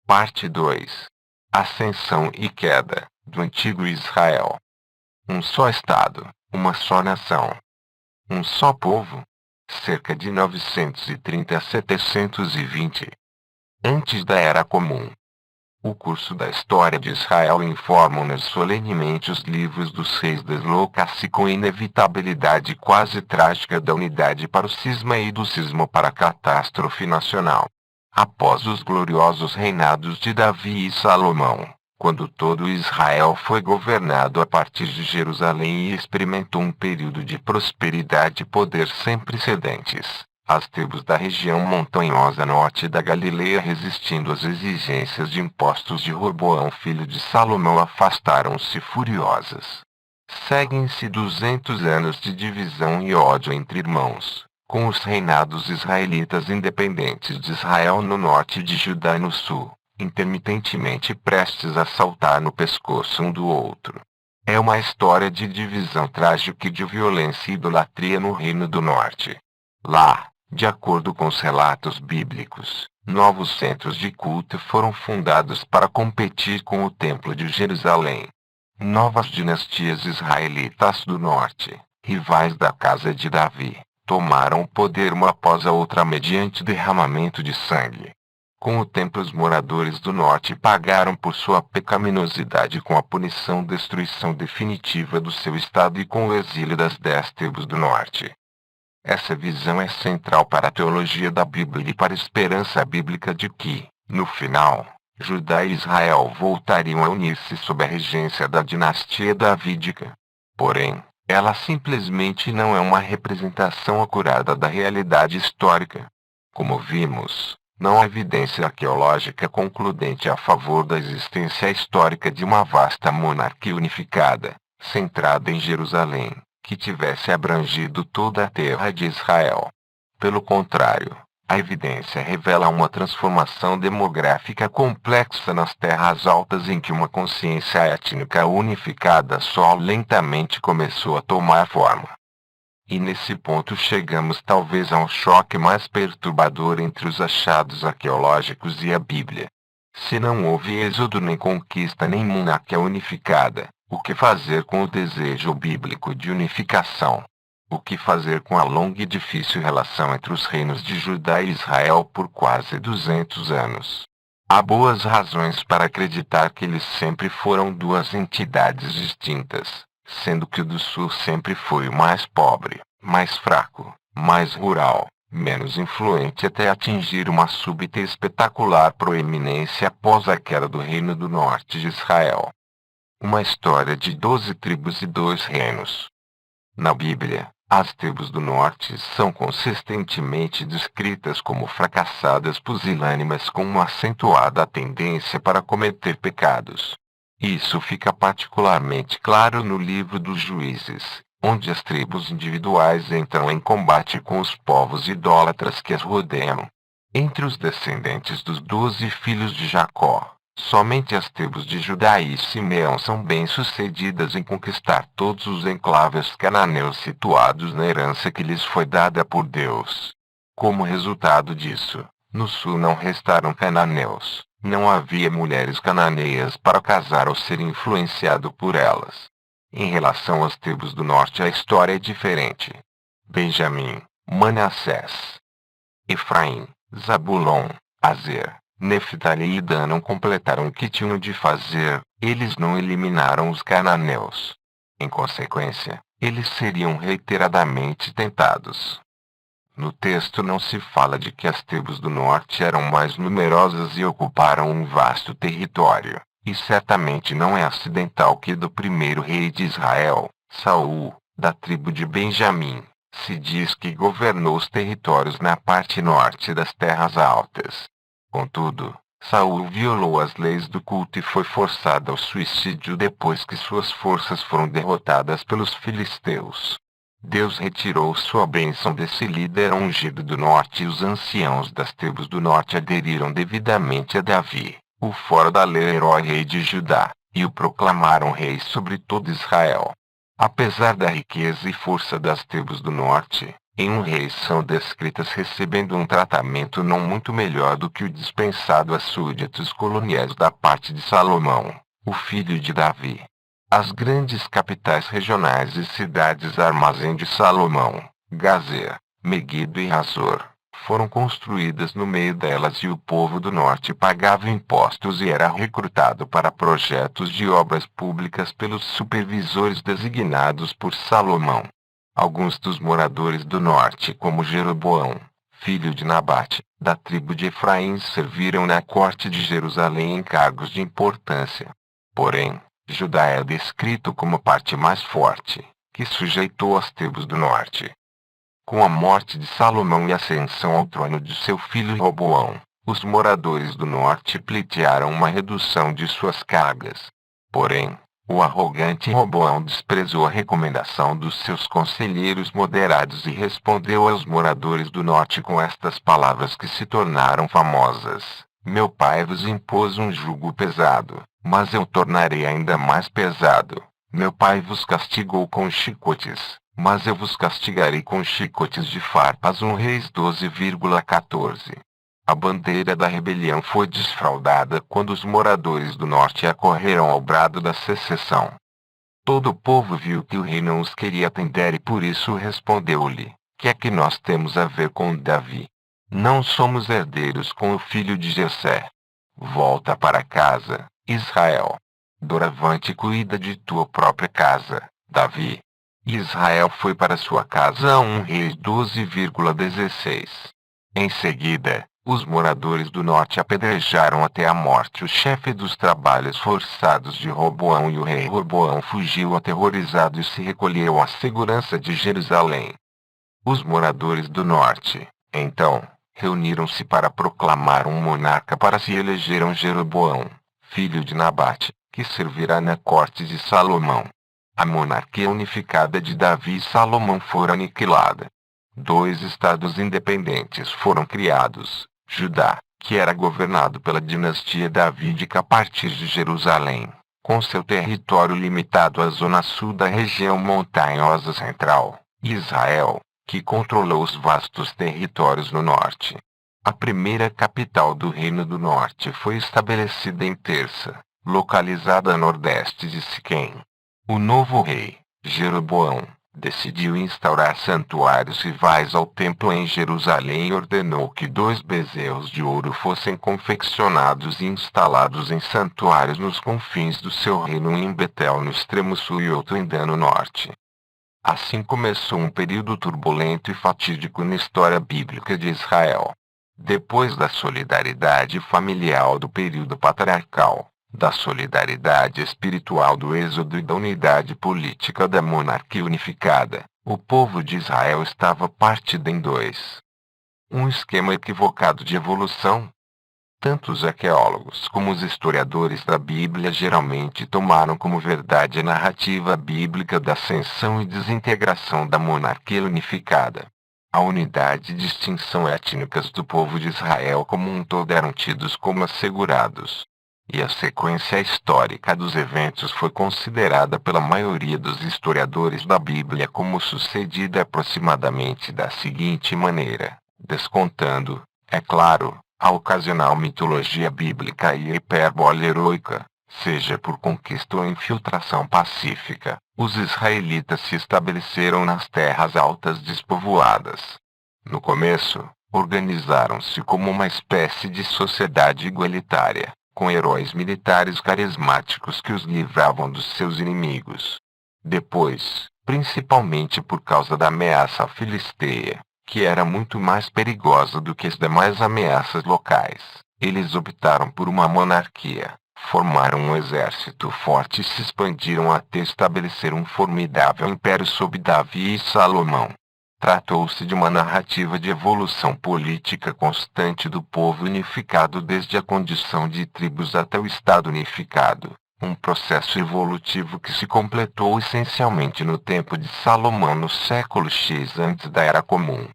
Parte 2. Ascensão e queda do antigo Israel. Um só Estado, uma só nação. Um só povo. Cerca de 930 a 720. Antes da Era Comum. O curso da história de Israel informa-nos solenemente os livros dos reis desloca-se com inevitabilidade quase trágica da unidade para o cisma e do cisma para a catástrofe nacional. Após os gloriosos reinados de Davi e Salomão, quando todo Israel foi governado a partir de Jerusalém e experimentou um período de prosperidade e poder sem precedentes, as tribos da região montanhosa norte da Galileia, resistindo às exigências de impostos de Roboão, filho de Salomão, afastaram-se furiosas. Seguem-se 200 anos de divisão e ódio entre irmãos, com os reinados israelitas independentes de Israel no norte e de Judá no sul, intermitentemente prestes a saltar no pescoço um do outro. É uma história de divisão trágica e de violência e idolatria no Reino do Norte. Lá, de acordo com os relatos bíblicos, novos centros de culto foram fundados para competir com o Templo de Jerusalém. Novas dinastias israelitas do norte, rivais da casa de Davi, tomaram o poder uma após a outra mediante derramamento de sangue. Com o tempo os moradores do norte pagaram por sua pecaminosidade com a punição destruição definitiva do seu estado e com o exílio das 10 tribos do norte. Essa visão é central para a teologia da Bíblia e para a esperança bíblica de que, no final, Judá e Israel voltariam a unir-se sob a regência da dinastia davídica. Porém, ela simplesmente não é uma representação acurada da realidade histórica. Como vimos, não há evidência arqueológica concludente a favor da existência histórica de uma vasta monarquia unificada, centrada em Jerusalém, que tivesse abrangido toda a terra de Israel. Pelo contrário, a evidência revela uma transformação demográfica complexa nas terras altas em que uma consciência étnica unificada só lentamente começou a tomar forma. E nesse ponto chegamos talvez a um choque mais perturbador entre os achados arqueológicos e a Bíblia. Se não houve êxodo nem conquista nem monarquia unificada, o que fazer com o desejo bíblico de unificação? O que fazer com a longa e difícil relação entre os reinos de Judá e Israel por quase 200 anos? Há boas razões para acreditar que eles sempre foram duas entidades distintas, sendo que o do sul sempre foi o mais pobre, mais fraco, mais rural, menos influente até atingir uma súbita e espetacular proeminência após a queda do reino do norte de Israel. Uma história de 12 tribos e 2 reinos. Na Bíblia, as tribos do norte são consistentemente descritas como fracassadas pusilânimes com uma acentuada tendência para cometer pecados. Isso fica particularmente claro no livro dos Juízes, onde as tribos individuais entram em combate com os povos idólatras que as rodeiam. Entre os descendentes dos 12 filhos de Jacó, somente as tribos de Judá e Simeão são bem-sucedidas em conquistar todos os enclaves cananeus situados na herança que lhes foi dada por Deus. Como resultado disso, no sul não restaram cananeus, não havia mulheres cananeias para casar ou ser influenciado por elas. Em relação às tribos do norte a história é diferente. Benjamim, Manassés, Efraim, Zabulon, Azer, Neftali e Dan não completaram o que tinham de fazer, eles não eliminaram os cananeus. Em consequência, eles seriam reiteradamente tentados. No texto não se fala de que as tribos do norte eram mais numerosas e ocuparam um vasto território, e certamente não é acidental que do primeiro rei de Israel, Saul, da tribo de Benjamim, Se diz que governou os territórios na parte norte das terras altas. Contudo, Saul violou as leis do culto e foi forçado ao suicídio depois que suas forças foram derrotadas pelos filisteus. Deus retirou sua bênção desse líder ungido do norte e os anciãos das tribos do norte aderiram devidamente a Davi, o fora da lei herói rei de Judá, e o proclamaram rei sobre todo Israel. Apesar da riqueza e força das tribos do norte, em um rei são descritas recebendo um tratamento não muito melhor do que o dispensado a súditos coloniais da parte de Salomão, o filho de Davi. As grandes capitais regionais e cidades armazém de Salomão, Gazer, Meguido e Hazor, foram construídas no meio delas e o povo do norte pagava impostos e era recrutado para projetos de obras públicas pelos supervisores designados por Salomão. Alguns dos moradores do norte, como Jeroboão, filho de Nabate, da tribo de Efraim, serviram na corte de Jerusalém em cargos de importância. Porém, Judá é descrito como a parte mais forte, que sujeitou as tribos do norte. Com a morte de Salomão e a ascensão ao trono de seu filho Roboão, os moradores do norte pleitearam uma redução de suas cargas. Porém, o arrogante Roboão desprezou a recomendação dos seus conselheiros moderados e respondeu aos moradores do norte com estas palavras que se tornaram famosas: Meu pai vos impôs um jugo pesado, mas eu tornarei ainda mais pesado. Meu pai vos castigou com chicotes, mas eu vos castigarei com chicotes de farpas. 1 Reis 12,14. A bandeira da rebelião foi desfraldada quando os moradores do norte acorreram ao brado da secessão. Todo o povo viu que o rei não os queria atender e por isso respondeu-lhe: Que é que nós temos a ver com Davi? Não somos herdeiros com o filho de Jessé. Volta para casa, Israel. Doravante cuida de tua própria casa, Davi. E Israel foi para sua casa. 1 Reis 12,16. Em seguida, os moradores do norte apedrejaram até a morte o chefe dos trabalhos forçados de Roboão e o rei Roboão fugiu aterrorizado e se recolheu à segurança de Jerusalém. Os moradores do norte, então, reuniram-se para proclamar um monarca para se elegeram Jeroboão, filho de Nabate, que servirá na corte de Salomão. A monarquia unificada de Davi e Salomão fora aniquilada. 2 estados independentes foram criados: Judá, que era governado pela dinastia davídica a partir de Jerusalém, com seu território limitado à zona sul da região montanhosa central, e Israel, que controlou os vastos territórios no norte. A primeira capital do Reino do Norte foi estabelecida em Terça, localizada a nordeste de Siquém. O novo rei, Jeroboão, decidiu instaurar santuários rivais ao templo em Jerusalém e ordenou que 2 bezerros de ouro fossem confeccionados e instalados em santuários nos confins do seu reino, um em Betel no extremo sul e outro em Dan no norte. Assim começou um período turbulento e fatídico na história bíblica de Israel. Depois da solidariedade familiar do período patriarcal, da solidariedade espiritual do êxodo e da unidade política da monarquia unificada, o povo de Israel estava partido em 2. Um esquema equivocado de evolução. Tanto os arqueólogos como os historiadores da Bíblia geralmente tomaram como verdade a narrativa bíblica da ascensão e desintegração da monarquia unificada. A unidade e distinção étnicas do povo de Israel como um todo eram tidos como assegurados. E a sequência histórica dos eventos foi considerada pela maioria dos historiadores da Bíblia como sucedida aproximadamente da seguinte maneira, descontando, é claro, a ocasional mitologia bíblica e a hipérbole heroica, seja por conquista ou infiltração pacífica, os israelitas se estabeleceram nas terras altas despovoadas. No começo, organizaram-se como uma espécie de sociedade igualitária, com heróis militares carismáticos que os livravam dos seus inimigos. Depois, principalmente por causa da ameaça filisteia, que era muito mais perigosa do que as demais ameaças locais, eles optaram por uma monarquia, formaram um exército forte e se expandiram até estabelecer um formidável império sob Davi e Salomão. Tratou-se de uma narrativa de evolução política constante do povo unificado desde a condição de tribos até o Estado unificado, um processo evolutivo que se completou essencialmente no tempo de Salomão no século X antes da Era Comum.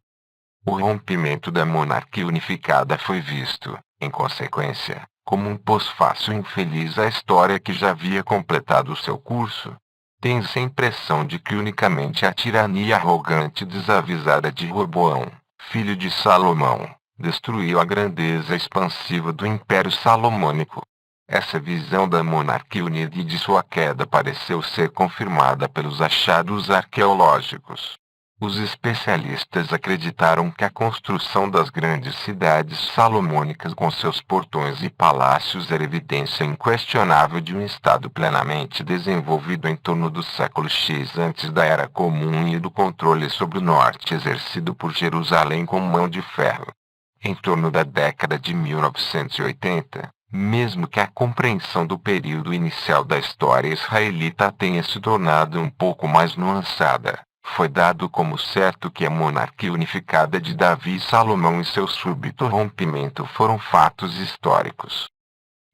O rompimento da monarquia unificada foi visto, em consequência, como um pós-fácil infeliz à história que já havia completado seu curso. Tem-se a impressão de que unicamente a tirania arrogante e desavisada de Roboão, filho de Salomão, destruiu a grandeza expansiva do Império Salomônico. Essa visão da monarquia unida e de sua queda pareceu ser confirmada pelos achados arqueológicos. Os especialistas acreditaram que a construção das grandes cidades salomônicas com seus portões e palácios era evidência inquestionável de um Estado plenamente desenvolvido em torno do século X antes da Era Comum e do controle sobre o norte exercido por Jerusalém com mão de ferro. Em torno da década de 1980, mesmo que a compreensão do período inicial da história israelita tenha se tornado um pouco mais nuançada, foi dado como certo que a monarquia unificada de Davi, Salomão e seu súbito rompimento foram fatos históricos.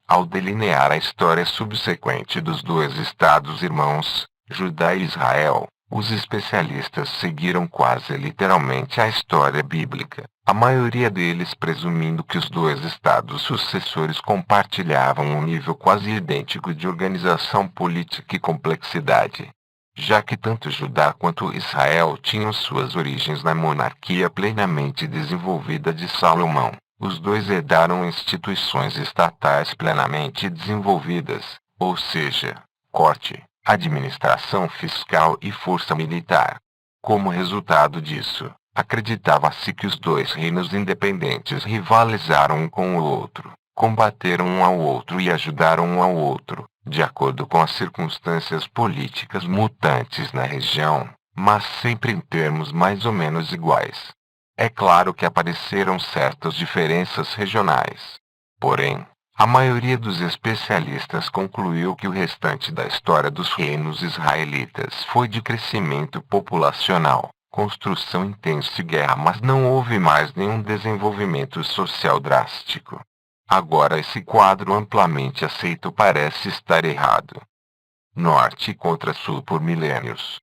Ao delinear a história subsequente dos dois estados-irmãos, Judá e Israel, os especialistas seguiram quase literalmente a história bíblica, a maioria deles presumindo que os dois estados sucessores compartilhavam um nível quase idêntico de organização política e complexidade. Já que tanto Judá quanto Israel tinham suas origens na monarquia plenamente desenvolvida de Salomão, os dois herdaram instituições estatais plenamente desenvolvidas, ou seja, corte, administração fiscal e força militar. Como resultado disso, acreditava-se que os dois reinos independentes rivalizaram um com o outro, combateram um ao outro e ajudaram um ao outro, de acordo com as circunstâncias políticas mutantes na região, mas sempre em termos mais ou menos iguais. É claro que apareceram certas diferenças regionais. Porém, a maioria dos especialistas concluiu que o restante da história dos reinos israelitas foi de crescimento populacional, construção intensa e guerra, mas não houve mais nenhum desenvolvimento social drástico. Agora esse quadro amplamente aceito parece estar errado. Norte contra Sul por milênios.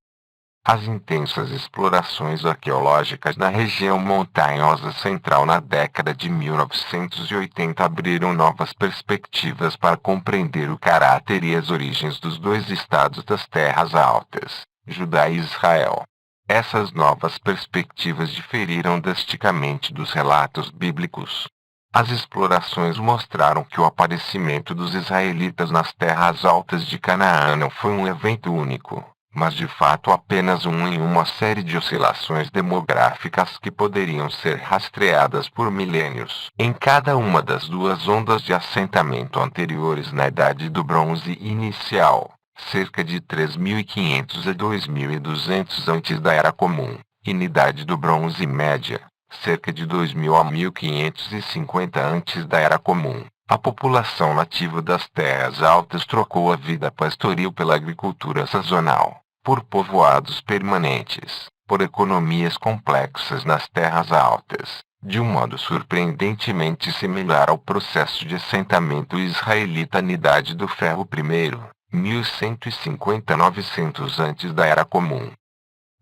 As intensas explorações arqueológicas na região montanhosa central na década de 1980 abriram novas perspectivas para compreender o caráter e as origens dos dois estados das Terras Altas, Judá e Israel. Essas novas perspectivas diferiram drasticamente dos relatos bíblicos. As explorações mostraram que o aparecimento dos israelitas nas terras altas de Canaã não foi um evento único, mas de fato apenas um em uma série de oscilações demográficas que poderiam ser rastreadas por milênios. Em cada uma das duas ondas de assentamento anteriores na Idade do Bronze inicial, cerca de 3.500 a 2.200 antes da Era Comum, e na Idade do Bronze Média, cerca de 2.000 a 1.550 antes da Era Comum, a população nativa das terras altas trocou a vida pastoril pela agricultura sazonal, por povoados permanentes, por economias complexas nas terras altas, de um modo surpreendentemente similar ao processo de assentamento israelita na Idade do Ferro I, 1150-900 antes da Era Comum.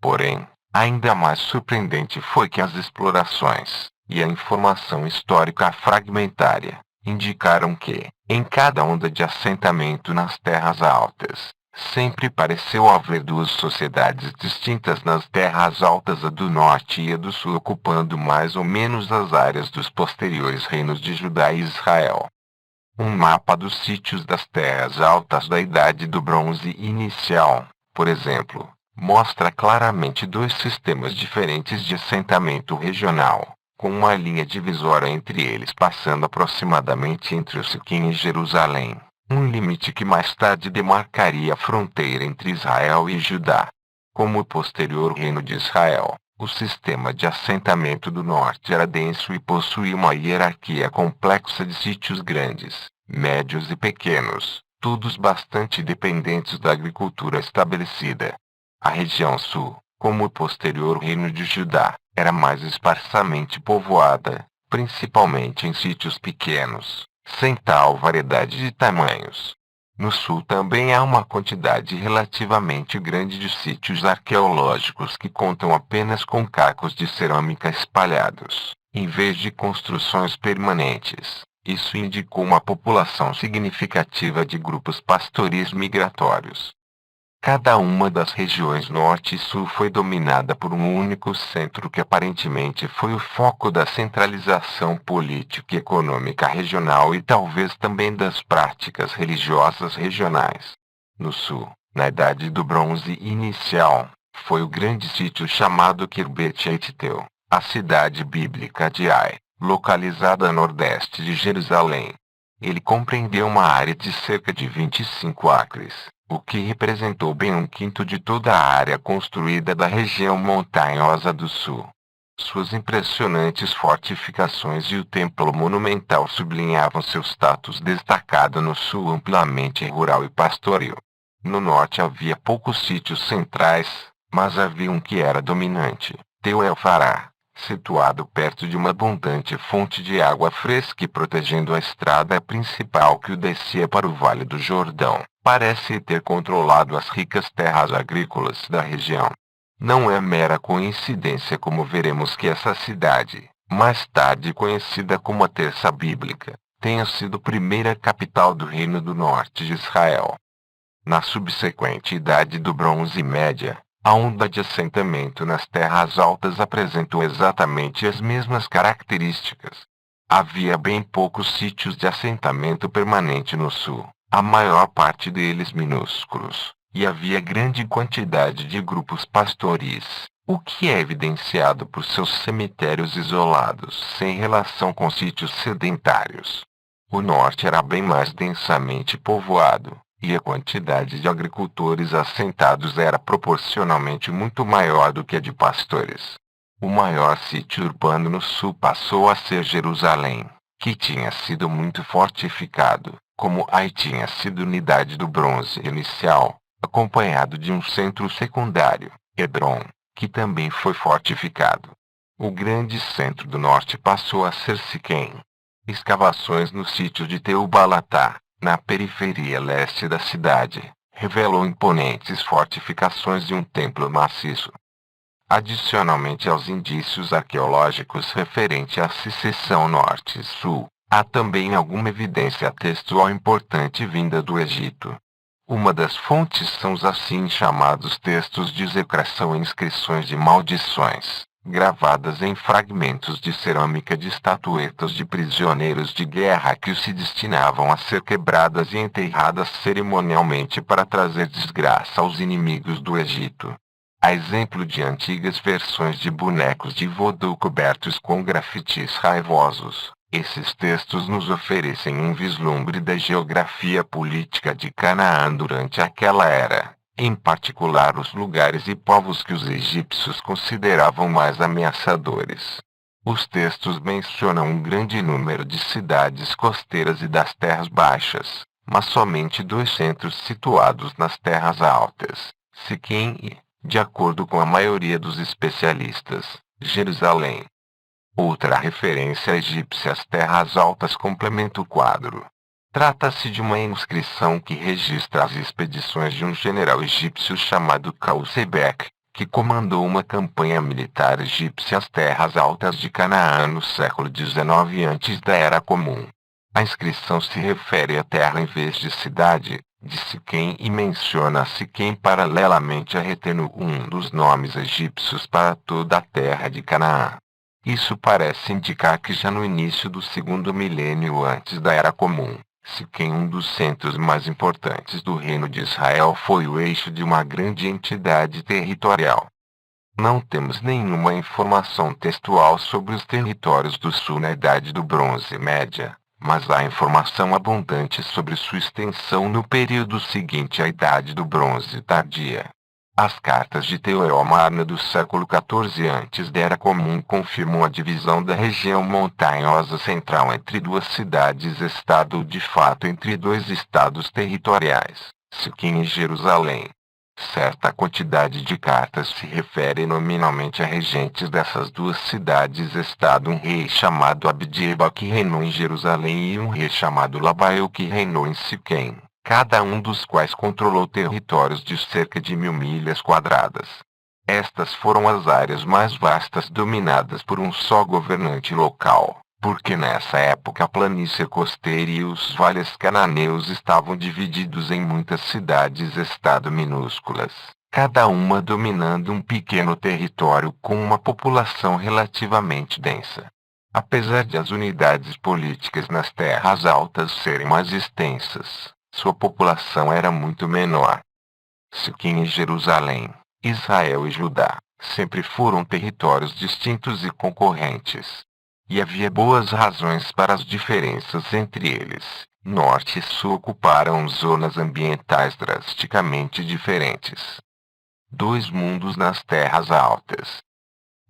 Porém, ainda mais surpreendente foi que as explorações, e a informação histórica fragmentária, indicaram que, em cada onda de assentamento nas terras altas, sempre pareceu haver duas sociedades distintas nas terras altas, a do norte e a do sul, ocupando mais ou menos as áreas dos posteriores reinos de Judá e Israel. Um mapa dos sítios das terras altas da Idade do Bronze inicial, por exemplo, mostra claramente dois sistemas diferentes de assentamento regional, com uma linha divisória entre eles passando aproximadamente entre o Siquim e Jerusalém, um limite que mais tarde demarcaria a fronteira entre Israel e Judá. Como o posterior reino de Israel, o sistema de assentamento do norte era denso e possuía uma hierarquia complexa de sítios grandes, médios e pequenos, todos bastante dependentes da agricultura estabelecida. A região sul, como o posterior reino de Judá, era mais esparsamente povoada, principalmente em sítios pequenos, sem tal variedade de tamanhos. No sul também há uma quantidade relativamente grande de sítios arqueológicos que contam apenas com cacos de cerâmica espalhados, em vez de construções permanentes. Isso indicou uma população significativa de grupos pastoris migratórios. Cada uma das regiões norte e sul foi dominada por um único centro que aparentemente foi o foco da centralização política e econômica regional e talvez também das práticas religiosas regionais. No sul, na Idade do Bronze Inicial, foi o grande sítio chamado Khirbet Eititeu, a cidade bíblica de Ai, localizada a nordeste de Jerusalém. Ele compreendeu uma área de cerca de 25 acres, o que representou bem um quinto de toda a área construída da região montanhosa do sul. Suas impressionantes fortificações e o templo monumental sublinhavam seu status destacado no sul amplamente rural e pastoril. No norte havia poucos sítios centrais, mas havia um que era dominante, Teu El-Fará, situado perto de uma abundante fonte de água fresca e protegendo a estrada principal que o descia para o Vale do Jordão. Parece ter controlado as ricas terras agrícolas da região. Não é mera coincidência como veremos que essa cidade, mais tarde conhecida como a Terça Bíblica, tenha sido a primeira capital do Reino do Norte de Israel. Na subsequente Idade do Bronze Média, a onda de assentamento nas terras altas apresentou exatamente as mesmas características. Havia bem poucos sítios de assentamento permanente no sul, a maior parte deles minúsculos, e havia grande quantidade de grupos pastoris, o que é evidenciado por seus cemitérios isolados, sem relação com sítios sedentários. O norte era bem mais densamente povoado, e a quantidade de agricultores assentados era proporcionalmente muito maior do que a de pastores. O maior sítio urbano no sul passou a ser Jerusalém, que tinha sido muito fortificado, como Ai tinha sido na Idade do Bronze Inicial, acompanhado de um centro secundário, Hebrom, que também foi fortificado. O grande centro do norte passou a ser Siquém. Escavações no sítio de Teubalatá, na periferia leste da cidade, revelou imponentes fortificações e um templo maciço. Adicionalmente aos indícios arqueológicos referente à secessão norte e sul, há também alguma evidência textual importante vinda do Egito. Uma das fontes são os assim chamados textos de execração e inscrições de maldições, gravadas em fragmentos de cerâmica de estatuetas de prisioneiros de guerra que se destinavam a ser quebradas e enterradas cerimonialmente para trazer desgraça aos inimigos do Egito. A exemplo de antigas versões de bonecos de voodoo cobertos com grafites raivosos, esses textos nos oferecem um vislumbre da geografia política de Canaã durante aquela era, em particular os lugares e povos que os egípcios consideravam mais ameaçadores. Os textos mencionam um grande número de cidades costeiras e das terras baixas, mas somente 2 centros situados nas terras altas, Siquém e, de acordo com a maioria dos especialistas, Jerusalém. Outra referência egípcia às terras altas complementa o quadro. Trata-se de uma inscrição que registra as expedições de um general egípcio chamado Qausebek, que comandou uma campanha militar egípcia às terras altas de Canaã no século XIX antes da Era Comum. A inscrição se refere à terra em vez de cidade, de Siquém e menciona Siquém paralelamente a retendo um dos nomes egípcios para toda a terra de Canaã. Isso parece indicar que já no início do 2º milênio antes da Era Comum, Siquém, um dos centros mais importantes do Reino de Israel, foi o eixo de uma grande entidade territorial. Não temos nenhuma informação textual sobre os territórios do sul na Idade do Bronze Média, mas há informação abundante sobre sua extensão no período seguinte à Idade do Bronze Tardia. As cartas de Teoeomarna do século XIV antes da Era Comum confirmam a divisão da região montanhosa central entre 2 cidades-estado ou de fato entre 2 estados territoriais, Siquém e Jerusalém. Certa quantidade de cartas se refere nominalmente a regentes dessas duas cidades-estado, um rei chamado Abdieba que reinou em Jerusalém e um rei chamado Labael que reinou em Siquém, cada um dos quais controlou territórios de cerca de 1000 milhas quadradas. Estas foram as áreas mais vastas dominadas por um só governante local, porque nessa época a planície costeira e os vales cananeus estavam divididos em muitas cidades-estado minúsculas, cada uma dominando um pequeno território com uma população relativamente densa. Apesar de as unidades políticas nas terras altas serem mais extensas, sua população era muito menor. Siquém e Jerusalém, Israel e Judá, sempre foram territórios distintos e concorrentes. E havia boas razões para as diferenças entre eles. Norte e Sul ocuparam zonas ambientais drasticamente diferentes. Dois mundos nas terras altas.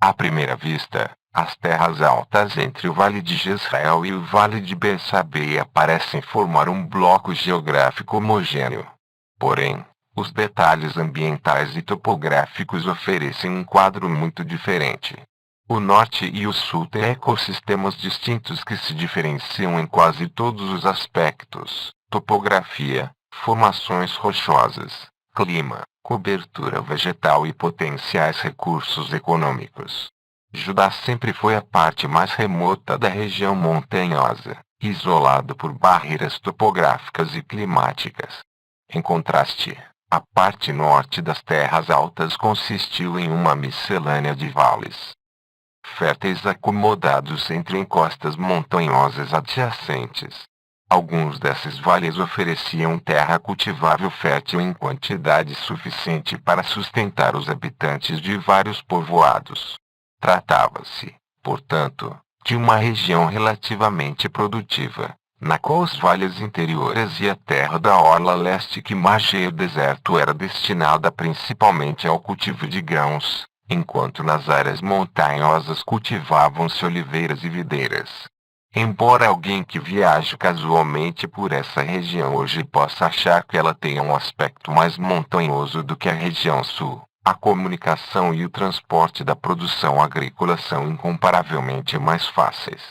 À primeira vista, as terras altas entre o Vale de Jezreel e o Vale de Betsabeia parecem formar um bloco geográfico homogêneo. Porém, os detalhes ambientais e topográficos oferecem um quadro muito diferente. O norte e o sul têm ecossistemas distintos que se diferenciam em quase todos os aspectos: topografia, formações rochosas, clima, cobertura vegetal e potenciais recursos econômicos. Judá sempre foi a parte mais remota da região montanhosa, isolado por barreiras topográficas e climáticas. Em contraste, a parte norte das terras altas consistiu em uma miscelânea de vales férteis acomodados entre encostas montanhosas adjacentes. Alguns desses vales ofereciam terra cultivável fértil em quantidade suficiente para sustentar os habitantes de vários povoados. Tratava-se, portanto, de uma região relativamente produtiva, na qual os vales interiores e a terra da orla leste que margeia o deserto era destinada principalmente ao cultivo de grãos, enquanto nas áreas montanhosas cultivavam-se oliveiras e videiras. Embora alguém que viaje casualmente por essa região hoje possa achar que ela tenha um aspecto mais montanhoso do que a região sul, a comunicação e o transporte da produção agrícola são incomparavelmente mais fáceis.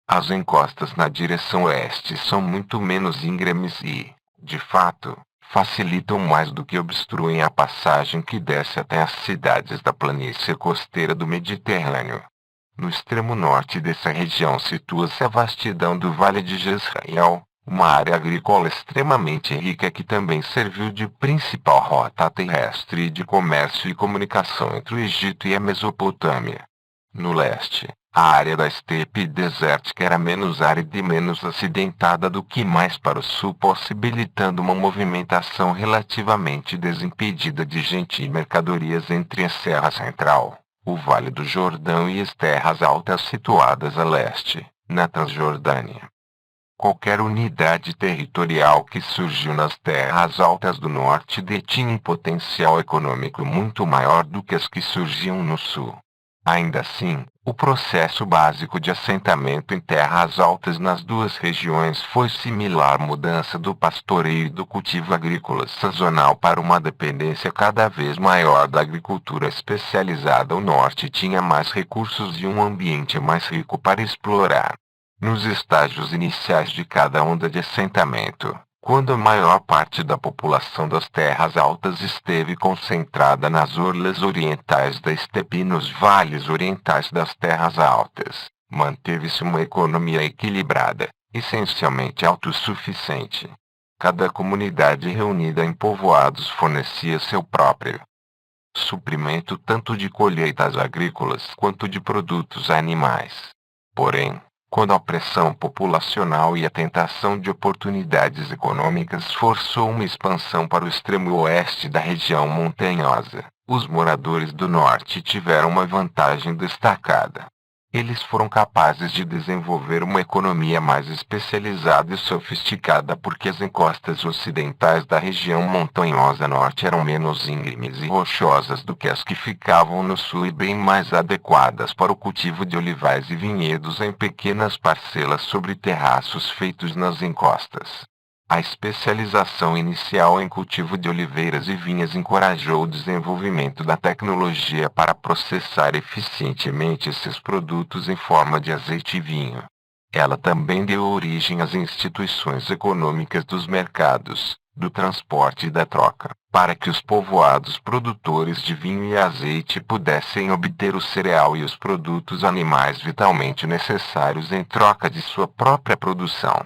As encostas na direção oeste são muito menos íngremes e, de fato, facilitam mais do que obstruem a passagem que desce até as cidades da planície costeira do Mediterrâneo. No extremo norte dessa região situa-se a vastidão do Vale de Jezreel, uma área agrícola extremamente rica que também serviu de principal rota terrestre de comércio e comunicação entre o Egito e a Mesopotâmia. No leste, a área da estepe desértica era menos árida e menos acidentada do que mais para o sul, possibilitando uma movimentação relativamente desimpedida de gente e mercadorias entre a Serra Central, o Vale do Jordão e as terras altas situadas a leste, na Transjordânia. Qualquer unidade territorial que surgiu nas terras altas do norte detinha um potencial econômico muito maior do que as que surgiam no sul. Ainda assim, o processo básico de assentamento em terras altas nas duas regiões foi similar à mudança do pastoreio e do cultivo agrícola sazonal para uma dependência cada vez maior da agricultura especializada. O norte tinha mais recursos e um ambiente mais rico para explorar. Nos estágios iniciais de cada onda de assentamento, quando a maior parte da população das terras altas esteve concentrada nas orlas orientais da estepe e nos vales orientais das terras altas, manteve-se uma economia equilibrada, essencialmente autossuficiente. Cada comunidade reunida em povoados fornecia seu próprio suprimento tanto de colheitas agrícolas quanto de produtos animais. Porém, quando a pressão populacional e a tentação de oportunidades econômicas forçou uma expansão para o extremo oeste da região montanhosa, os moradores do norte tiveram uma vantagem destacada. Eles foram capazes de desenvolver uma economia mais especializada e sofisticada porque as encostas ocidentais da região montanhosa norte eram menos íngremes e rochosas do que as que ficavam no sul e bem mais adequadas para o cultivo de olivais e vinhedos em pequenas parcelas sobre terraços feitos nas encostas. A especialização inicial em cultivo de oliveiras e vinhas encorajou o desenvolvimento da tecnologia para processar eficientemente esses produtos em forma de azeite e vinho. Ela também deu origem às instituições econômicas dos mercados, do transporte e da troca, para que os povoados produtores de vinho e azeite pudessem obter o cereal e os produtos animais vitalmente necessários em troca de sua própria produção.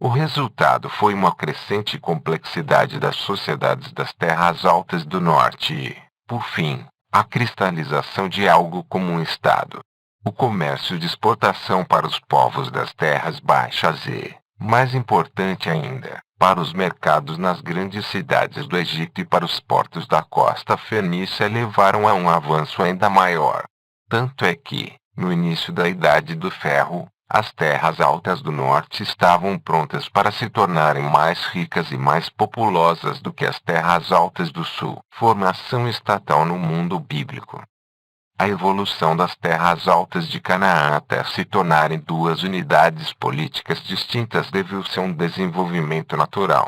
O resultado foi uma crescente complexidade das sociedades das terras altas do norte e, por fim, a cristalização de algo como um Estado. O comércio de exportação para os povos das terras baixas e, mais importante ainda, para os mercados nas grandes cidades do Egito e para os portos da costa fenícia levaram a um avanço ainda maior. Tanto é que, no início da Idade do Ferro, as terras altas do norte estavam prontas para se tornarem mais ricas e mais populosas do que as terras altas do sul, formação estatal no mundo bíblico. A evolução das terras altas de Canaã até se tornarem duas unidades políticas distintas deveu-se a um desenvolvimento natural.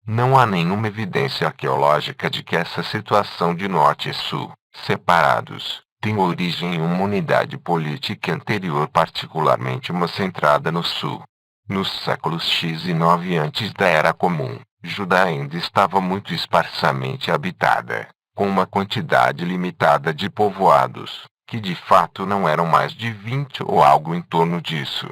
Não há nenhuma evidência arqueológica de que essa situação de norte e sul, separados, tem origem em uma unidade política anterior, particularmente uma centrada no sul. Nos séculos X e IX antes da Era Comum, Judá ainda estava muito esparsamente habitada, com uma quantidade limitada de povoados, que de fato não eram mais de 20 ou algo em torno disso.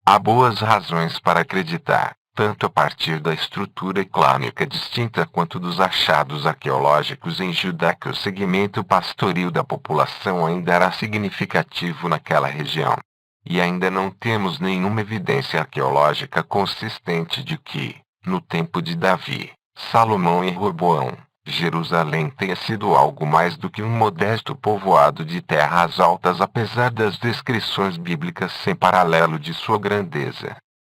Há boas razões para acreditar, tanto a partir da estrutura clânica distinta quanto dos achados arqueológicos em Judá, que o segmento pastoril da população ainda era significativo naquela região. E ainda não temos nenhuma evidência arqueológica consistente de que, no tempo de Davi, Salomão e Roboão, Jerusalém tenha sido algo mais do que um modesto povoado de terras altas, apesar das descrições bíblicas sem paralelo de sua grandeza.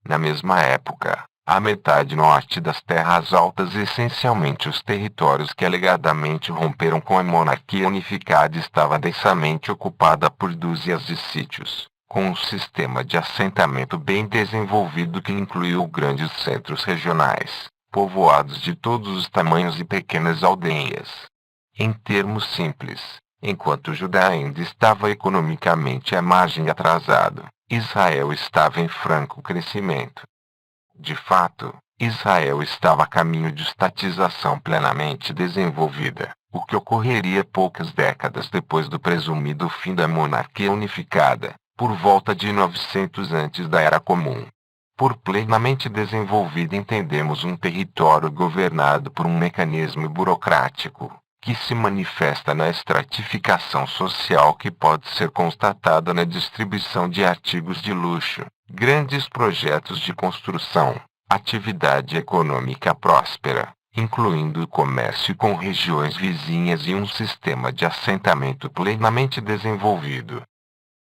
Na mesma época, a metade norte das terras altas, essencialmente os territórios que alegadamente romperam com a monarquia unificada, estava densamente ocupada por dúzias de sítios, com um sistema de assentamento bem desenvolvido que incluiu grandes centros regionais, povoados de todos os tamanhos e pequenas aldeias. Em termos simples, enquanto Judá ainda estava economicamente à margem, atrasado, Israel estava em franco crescimento. De fato, Israel estava a caminho de estatização plenamente desenvolvida, o que ocorreria poucas décadas depois do presumido fim da monarquia unificada, por volta de 900 antes da Era Comum. Por plenamente desenvolvida entendemos um território governado por um mecanismo burocrático, que se manifesta na estratificação social que pode ser constatada na distribuição de artigos de luxo, grandes projetos de construção, atividade econômica próspera, incluindo o comércio com regiões vizinhas e um sistema de assentamento plenamente desenvolvido.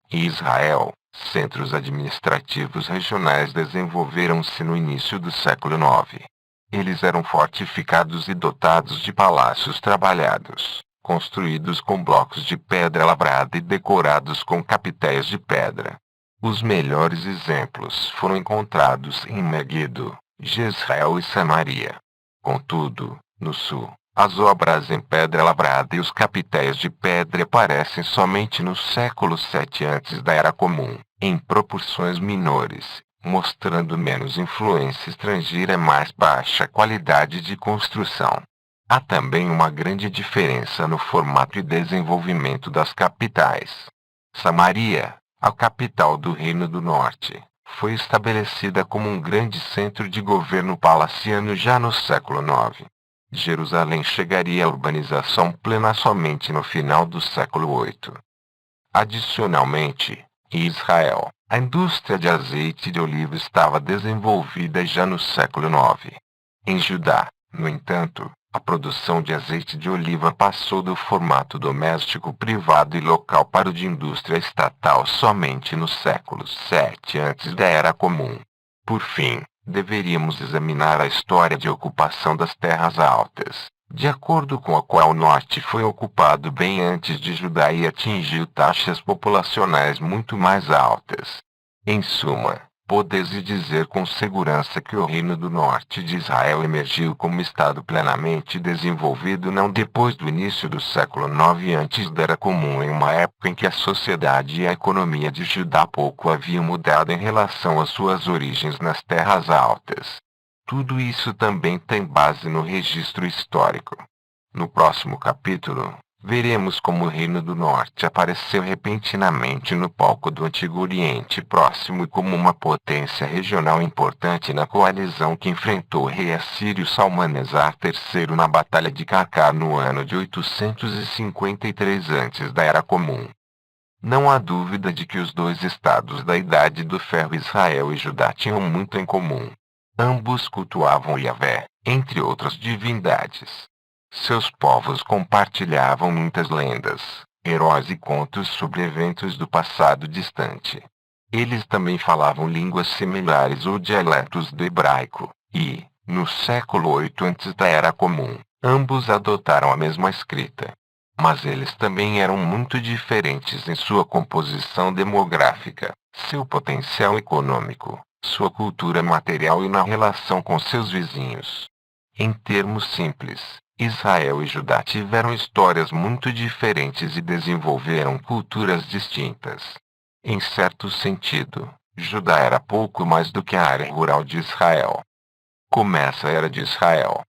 Em Israel, centros administrativos regionais desenvolveram-se no início do século IX. Eles eram fortificados e dotados de palácios trabalhados, construídos com blocos de pedra lavrada e decorados com capitéis de pedra. Os melhores exemplos foram encontrados em Meguido, Jezreel e Samaria. Contudo, no sul, as obras em pedra lavrada e os capitéis de pedra aparecem somente no século VII antes da Era Comum, em proporções menores, mostrando menos influência estrangeira e mais baixa qualidade de construção. Há também uma grande diferença no formato e desenvolvimento das capitais. Samaria, a capital do Reino do Norte, foi estabelecida como um grande centro de governo palaciano já no século IX. Jerusalém chegaria à urbanização plena somente no final do século VIII. Adicionalmente, em Israel, a indústria de azeite de oliva estava desenvolvida já no século IX. Em Judá, no entanto, a produção de azeite de oliva passou do formato doméstico privado e local para o de indústria estatal somente no século VII antes da Era Comum. Por fim, deveríamos examinar a história de ocupação das terras altas, de acordo com a qual o norte foi ocupado bem antes de Judá e atingiu taxas populacionais muito mais altas. Em suma, Pode-se dizer com segurança que o Reino do Norte de Israel emergiu como Estado plenamente desenvolvido não depois do início do século IX antes da Era Comum, em uma época em que a sociedade e a economia de Judá pouco haviam mudado em relação às suas origens nas Terras Altas. Tudo isso também tem base no registro histórico. No próximo capítulo, veremos como o Reino do Norte apareceu repentinamente no palco do Antigo Oriente Próximo como uma potência regional importante na coalizão que enfrentou o rei assírio Salmanasar III na Batalha de Carcar no ano de 853 antes da Era Comum. Não há dúvida de que os dois estados da Idade do Ferro, Israel e Judá, tinham muito em comum. Ambos cultuavam Yahvé, entre outras divindades. Seus povos compartilhavam muitas lendas, heróis e contos sobre eventos do passado distante. Eles também falavam línguas similares ou dialetos do hebraico, e, no século VIII antes da Era Comum, ambos adotaram a mesma escrita. Mas eles também eram muito diferentes em sua composição demográfica, seu potencial econômico, sua cultura material e na relação com seus vizinhos. Em termos simples, Israel e Judá tiveram histórias muito diferentes e desenvolveram culturas distintas. Em certo sentido, Judá era pouco mais do que a área rural de Israel. Começa a Era de Israel.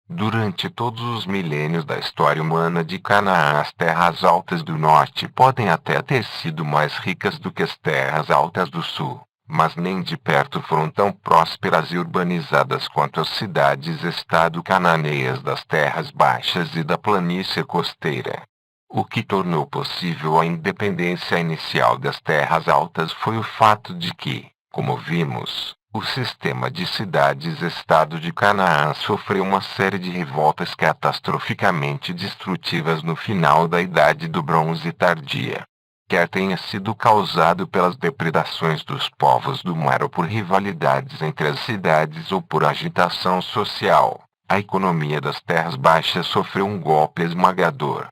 Durante todos os milênios da história humana de Canaã, as terras altas do norte podem até ter sido mais ricas do que as terras altas do sul, mas nem de perto foram tão prósperas e urbanizadas quanto as cidades-estado cananeias das terras baixas e da planície costeira. O que tornou possível a independência inicial das terras altas foi o fato de que, como vimos, o sistema de cidades-estado de Canaã sofreu uma série de revoltas catastroficamente destrutivas no final da Idade do Bronze Tardia. Quer tenha sido causado pelas depredações dos povos do mar ou por rivalidades entre as cidades ou por agitação social, a economia das terras baixas sofreu um golpe esmagador.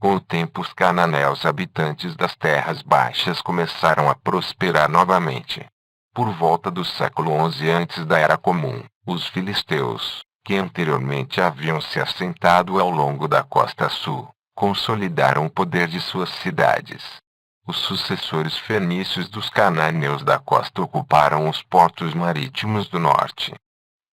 Com o tempo, os cananeus habitantes das terras baixas começaram a prosperar novamente. Por volta do século XI antes da Era Comum, os filisteus, que anteriormente haviam se assentado ao longo da costa sul, consolidaram o poder de suas cidades. Os sucessores fenícios dos cananeus da costa ocuparam os portos marítimos do norte.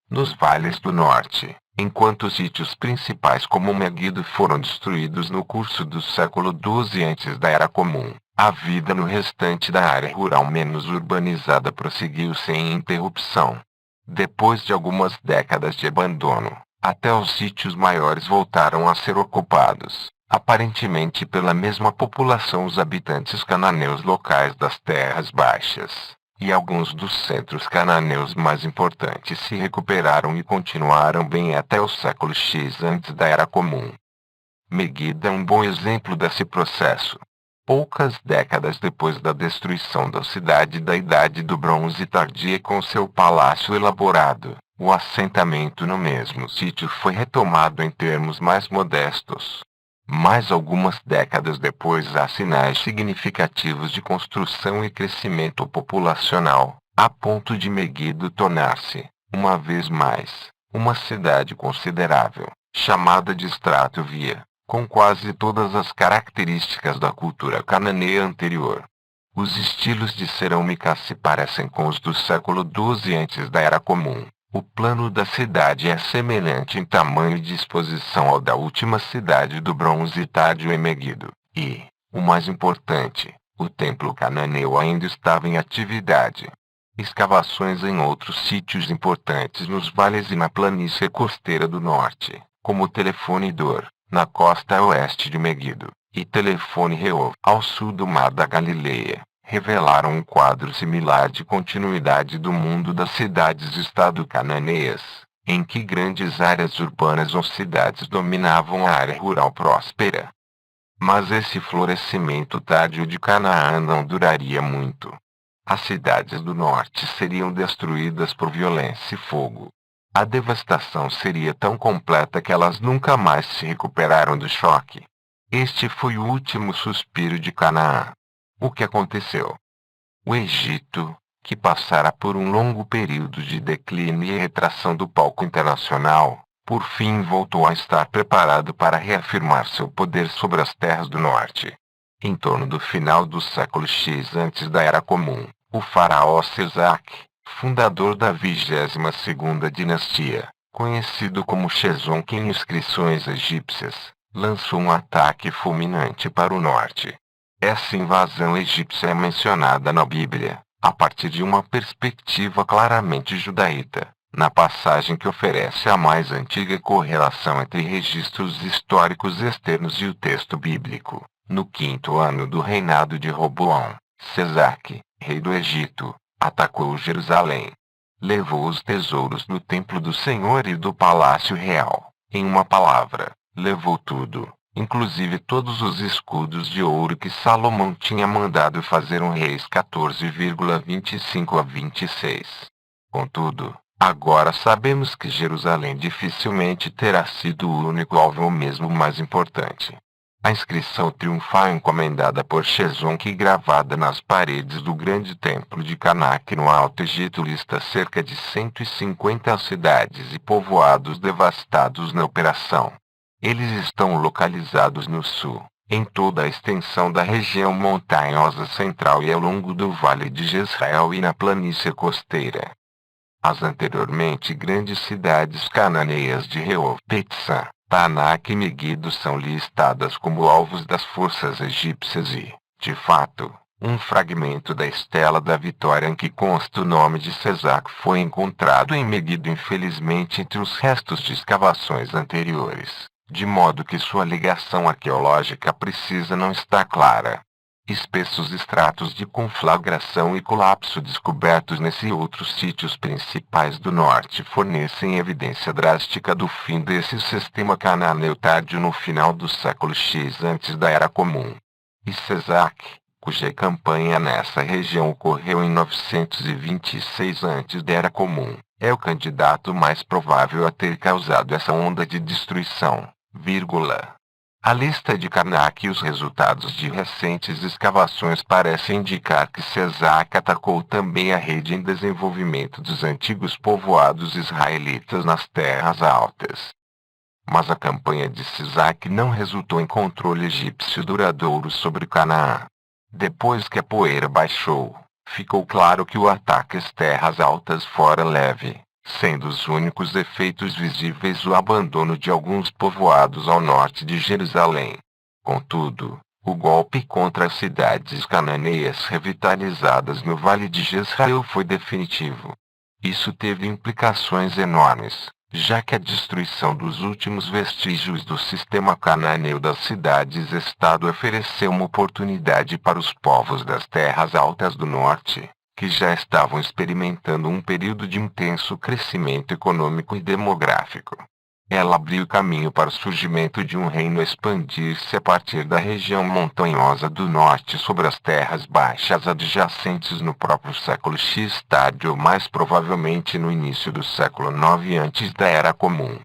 Nos vales do norte, enquanto os sítios principais como Megido foram destruídos no curso do século XII antes da Era Comum, a vida no restante da área rural menos urbanizada prosseguiu sem interrupção. Depois de algumas décadas de abandono, até os sítios maiores voltaram a ser ocupados, aparentemente pela mesma população, os habitantes cananeus locais das terras baixas, e alguns dos centros cananeus mais importantes se recuperaram e continuaram bem até o século X antes da Era Comum. Megido é um bom exemplo desse processo. Poucas décadas depois da destruição da cidade da Idade do Bronze Tardia com seu palácio elaborado, o assentamento no mesmo sítio foi retomado em termos mais modestos. Mas algumas décadas depois há sinais significativos de construção e crescimento populacional, a ponto de Megido tornar-se, uma vez mais, uma cidade considerável, chamada de Strato Via, com quase todas as características da cultura cananeia anterior. Os estilos de cerâmica se parecem com os do século XII antes da Era Comum. O plano da cidade é semelhante em tamanho e disposição ao da última cidade do Bronze Tardio em Megido, e, o mais importante, o templo cananeu ainda estava em atividade. Escavações em outros sítios importantes nos vales e na planície costeira do norte, como o Telefone Dor, na costa oeste de Megido, e Telefone Reov, ao sul do Mar da Galileia, revelaram um quadro similar de continuidade do mundo das cidades-estado cananeias, em que grandes áreas urbanas ou cidades dominavam a área rural próspera. Mas esse florescimento tardio de Canaã não duraria muito. As cidades do norte seriam destruídas por violência e fogo. A devastação seria tão completa que elas nunca mais se recuperaram do choque. Este foi o último suspiro de Canaã. O que aconteceu? O Egito, que passara por um longo período de declínio e retração do palco internacional, por fim voltou a estar preparado para reafirmar seu poder sobre as terras do norte. Em torno do final do século X antes da Era Comum, o faraó Sesac, fundador da 22ª dinastia, conhecido como Shezonk em inscrições egípcias, lançou um ataque fulminante para o norte. Essa invasão egípcia é mencionada na Bíblia, a partir de uma perspectiva claramente judaíta, na passagem que oferece a mais antiga correlação entre registros históricos externos e o texto bíblico. No 5º ano do reinado de Roboão, Sesac, rei do Egito, atacou Jerusalém. Levou os tesouros do templo do Senhor e do palácio real. Em uma palavra, levou tudo, inclusive todos os escudos de ouro que Salomão tinha mandado fazer em Reis 14:25 a 26. Contudo, agora sabemos que Jerusalém dificilmente terá sido o único alvo ou mesmo o mais importante. A inscrição triunfal encomendada por Shezonk e gravada nas paredes do grande templo de Karnak no Alto Egito lista cerca de 150 cidades e povoados devastados na operação. Eles estão localizados no sul, em toda a extensão da região montanhosa central e ao longo do Vale de Jezreel e na planície costeira. As anteriormente grandes cidades cananeias de Rehob, Petzã, Tanak e Megido são listadas como alvos das forças egípcias e, de fato, um fragmento da estela da vitória em que consta o nome de Sesac foi encontrado em Megido infelizmente entre os restos de escavações anteriores, de modo que sua ligação arqueológica precisa não estar clara. Espessos estratos de conflagração e colapso descobertos nesses outros sítios principais do norte fornecem evidência drástica do fim desse sistema cananeu tardio no final do século X antes da Era Comum. E Sesac, cuja campanha nessa região ocorreu em 926 antes da Era Comum, é o candidato mais provável a ter causado essa onda de destruição. A lista de Karnak e os resultados de recentes escavações parecem indicar que Sesac atacou também a rede em desenvolvimento dos antigos povoados israelitas nas terras altas. Mas a campanha de Sesac não resultou em controle egípcio duradouro sobre Canaã. Depois que a poeira baixou, ficou claro que o ataque às terras altas fora leve, sendo os únicos efeitos visíveis o abandono de alguns povoados ao norte de Jerusalém. Contudo, o golpe contra as cidades cananeias revitalizadas no Vale de Jezreel foi definitivo. Isso teve implicações enormes, já que a destruição dos últimos vestígios do sistema cananeu das cidades-estado ofereceu uma oportunidade para os povos das terras altas do norte, que já estavam experimentando um período de intenso crescimento econômico e demográfico. Ela abriu caminho para o surgimento de um reino expandir-se a partir da região montanhosa do norte sobre as terras baixas adjacentes no próprio século X tarde ou mais provavelmente no início do século IX antes da Era Comum.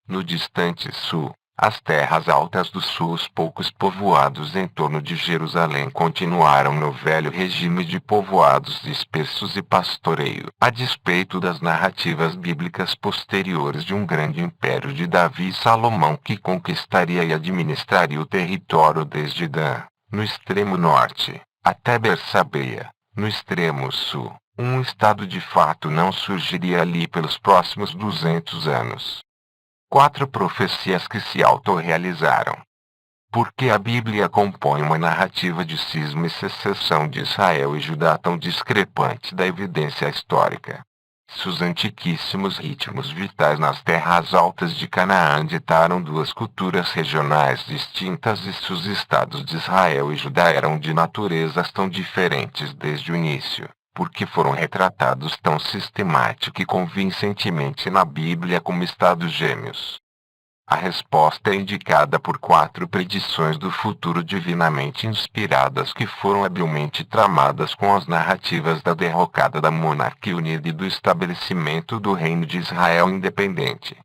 No distante sul, as terras altas do sul, os poucos povoados em torno de Jerusalém continuaram no velho regime de povoados dispersos e pastoreio, a despeito das narrativas bíblicas posteriores de um grande império de Davi e Salomão que conquistaria e administraria o território desde Dan, no extremo norte, até Bersabeia, no extremo sul. Um estado de fato não surgiria ali pelos próximos 200 anos. 4 profecias que se autorrealizaram. Porque a Bíblia compõe uma narrativa de cisma e secessão de Israel e Judá tão discrepante da evidência histórica. Seus antiquíssimos ritmos vitais nas terras altas de Canaã ditaram 2 culturas regionais distintas e seus estados de Israel e Judá eram de naturezas tão diferentes desde o início, porque foram retratados tão sistemática e convincentemente na Bíblia como estados gêmeos. A resposta é indicada por 4 predições do futuro divinamente inspiradas que foram habilmente tramadas com as narrativas da derrocada da monarquia unida e do estabelecimento do reino de Israel independente.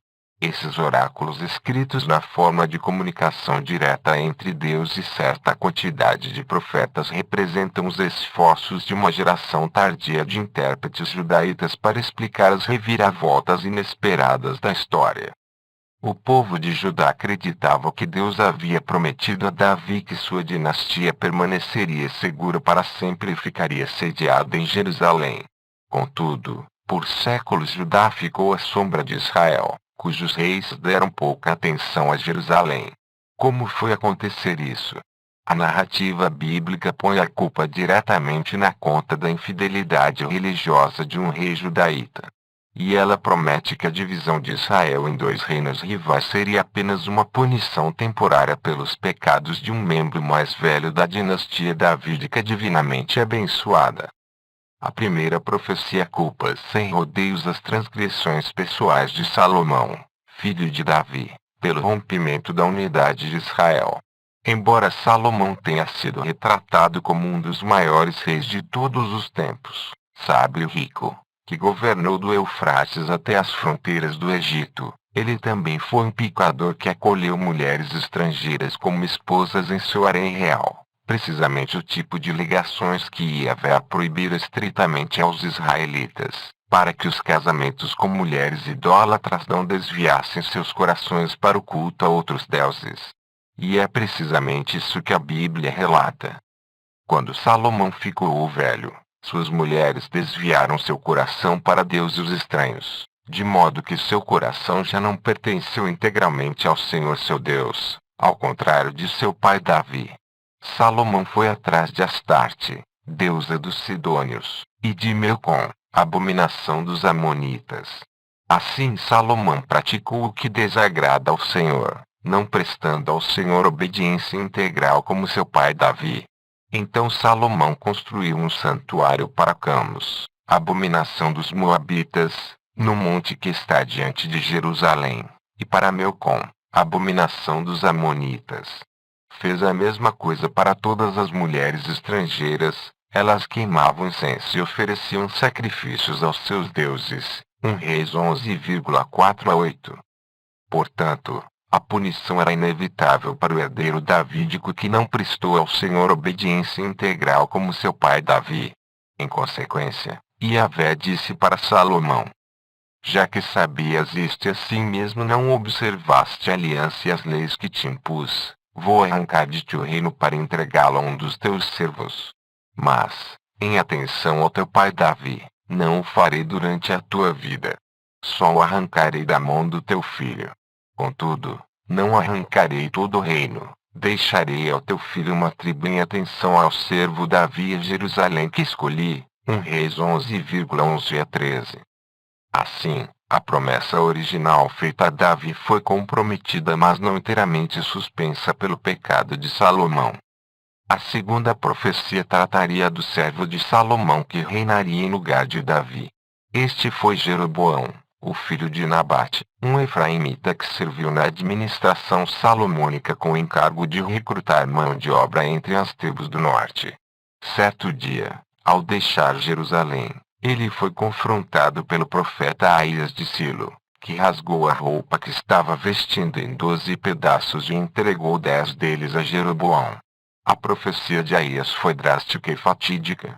Esses oráculos escritos na forma de comunicação direta entre Deus e certa quantidade de profetas representam os esforços de uma geração tardia de intérpretes judaítas para explicar as reviravoltas inesperadas da história. O povo de Judá acreditava que Deus havia prometido a Davi que sua dinastia permaneceria segura para sempre e ficaria sediada em Jerusalém. Contudo, por séculos Judá ficou à sombra de Israel, cujos reis deram pouca atenção a Jerusalém. Como foi acontecer isso? A narrativa bíblica põe a culpa diretamente na conta da infidelidade religiosa de um rei judaíta. E ela promete que a divisão de Israel em dois reinos rivais seria apenas uma punição temporária pelos pecados de um membro mais velho da dinastia davídica divinamente abençoada. A primeira profecia culpa sem rodeios as transgressões pessoais de Salomão, filho de Davi, pelo rompimento da unidade de Israel. Embora Salomão tenha sido retratado como um dos maiores reis de todos os tempos, sábio e rico, que governou do Eufrates até as fronteiras do Egito, ele também foi um pecador que acolheu mulheres estrangeiras como esposas em seu harém real, precisamente o tipo de ligações que Yahvé proibira estritamente aos israelitas, para que os casamentos com mulheres idólatras não desviassem seus corações para o culto a outros deuses. E é precisamente isso que a Bíblia relata. Quando Salomão ficou velho, suas mulheres desviaram seu coração para deuses estranhos, de modo que seu coração já não pertenceu integralmente ao Senhor seu Deus, ao contrário de seu pai Davi. Salomão foi atrás de Astarte, deusa dos Sidônios, e de Milcom, abominação dos Amonitas. Assim Salomão praticou o que desagrada ao Senhor, não prestando ao Senhor obediência integral como seu pai Davi. Então Salomão construiu um santuário para Camus, abominação dos Moabitas, no monte que está diante de Jerusalém, e para Milcom, abominação dos Amonitas. Fez a mesma coisa para todas as mulheres estrangeiras, elas queimavam incenso e ofereciam sacrifícios aos seus deuses. 1 Reis 11,4-8. Portanto, a punição era inevitável para o herdeiro davídico que não prestou ao Senhor obediência integral como seu pai Davi. Em consequência, Yahvé disse para Salomão: já que sabias isto e assim mesmo não observaste a aliança e as leis que te impus, vou arrancar de ti o reino para entregá-lo a um dos teus servos. Mas, em atenção ao teu pai Davi, não o farei durante a tua vida. Só o arrancarei da mão do teu filho. Contudo, não arrancarei todo o reino, deixarei ao teu filho uma tribo em atenção ao servo Davi e Jerusalém que escolhi. 1 Reis 11,11-13. Assim, a promessa original feita a Davi foi comprometida mas não inteiramente suspensa pelo pecado de Salomão. A segunda profecia trataria do servo de Salomão que reinaria em lugar de Davi. Este foi Jeroboão, o filho de Nabate, um efraimita que serviu na administração salomônica com o encargo de recrutar mão de obra entre as tribos do norte. Certo dia, ao deixar Jerusalém, ele foi confrontado pelo profeta Aías de Silo, que rasgou a roupa que estava vestindo em 12 pedaços e entregou 10 deles a Jeroboão. A profecia de Aías foi drástica e fatídica.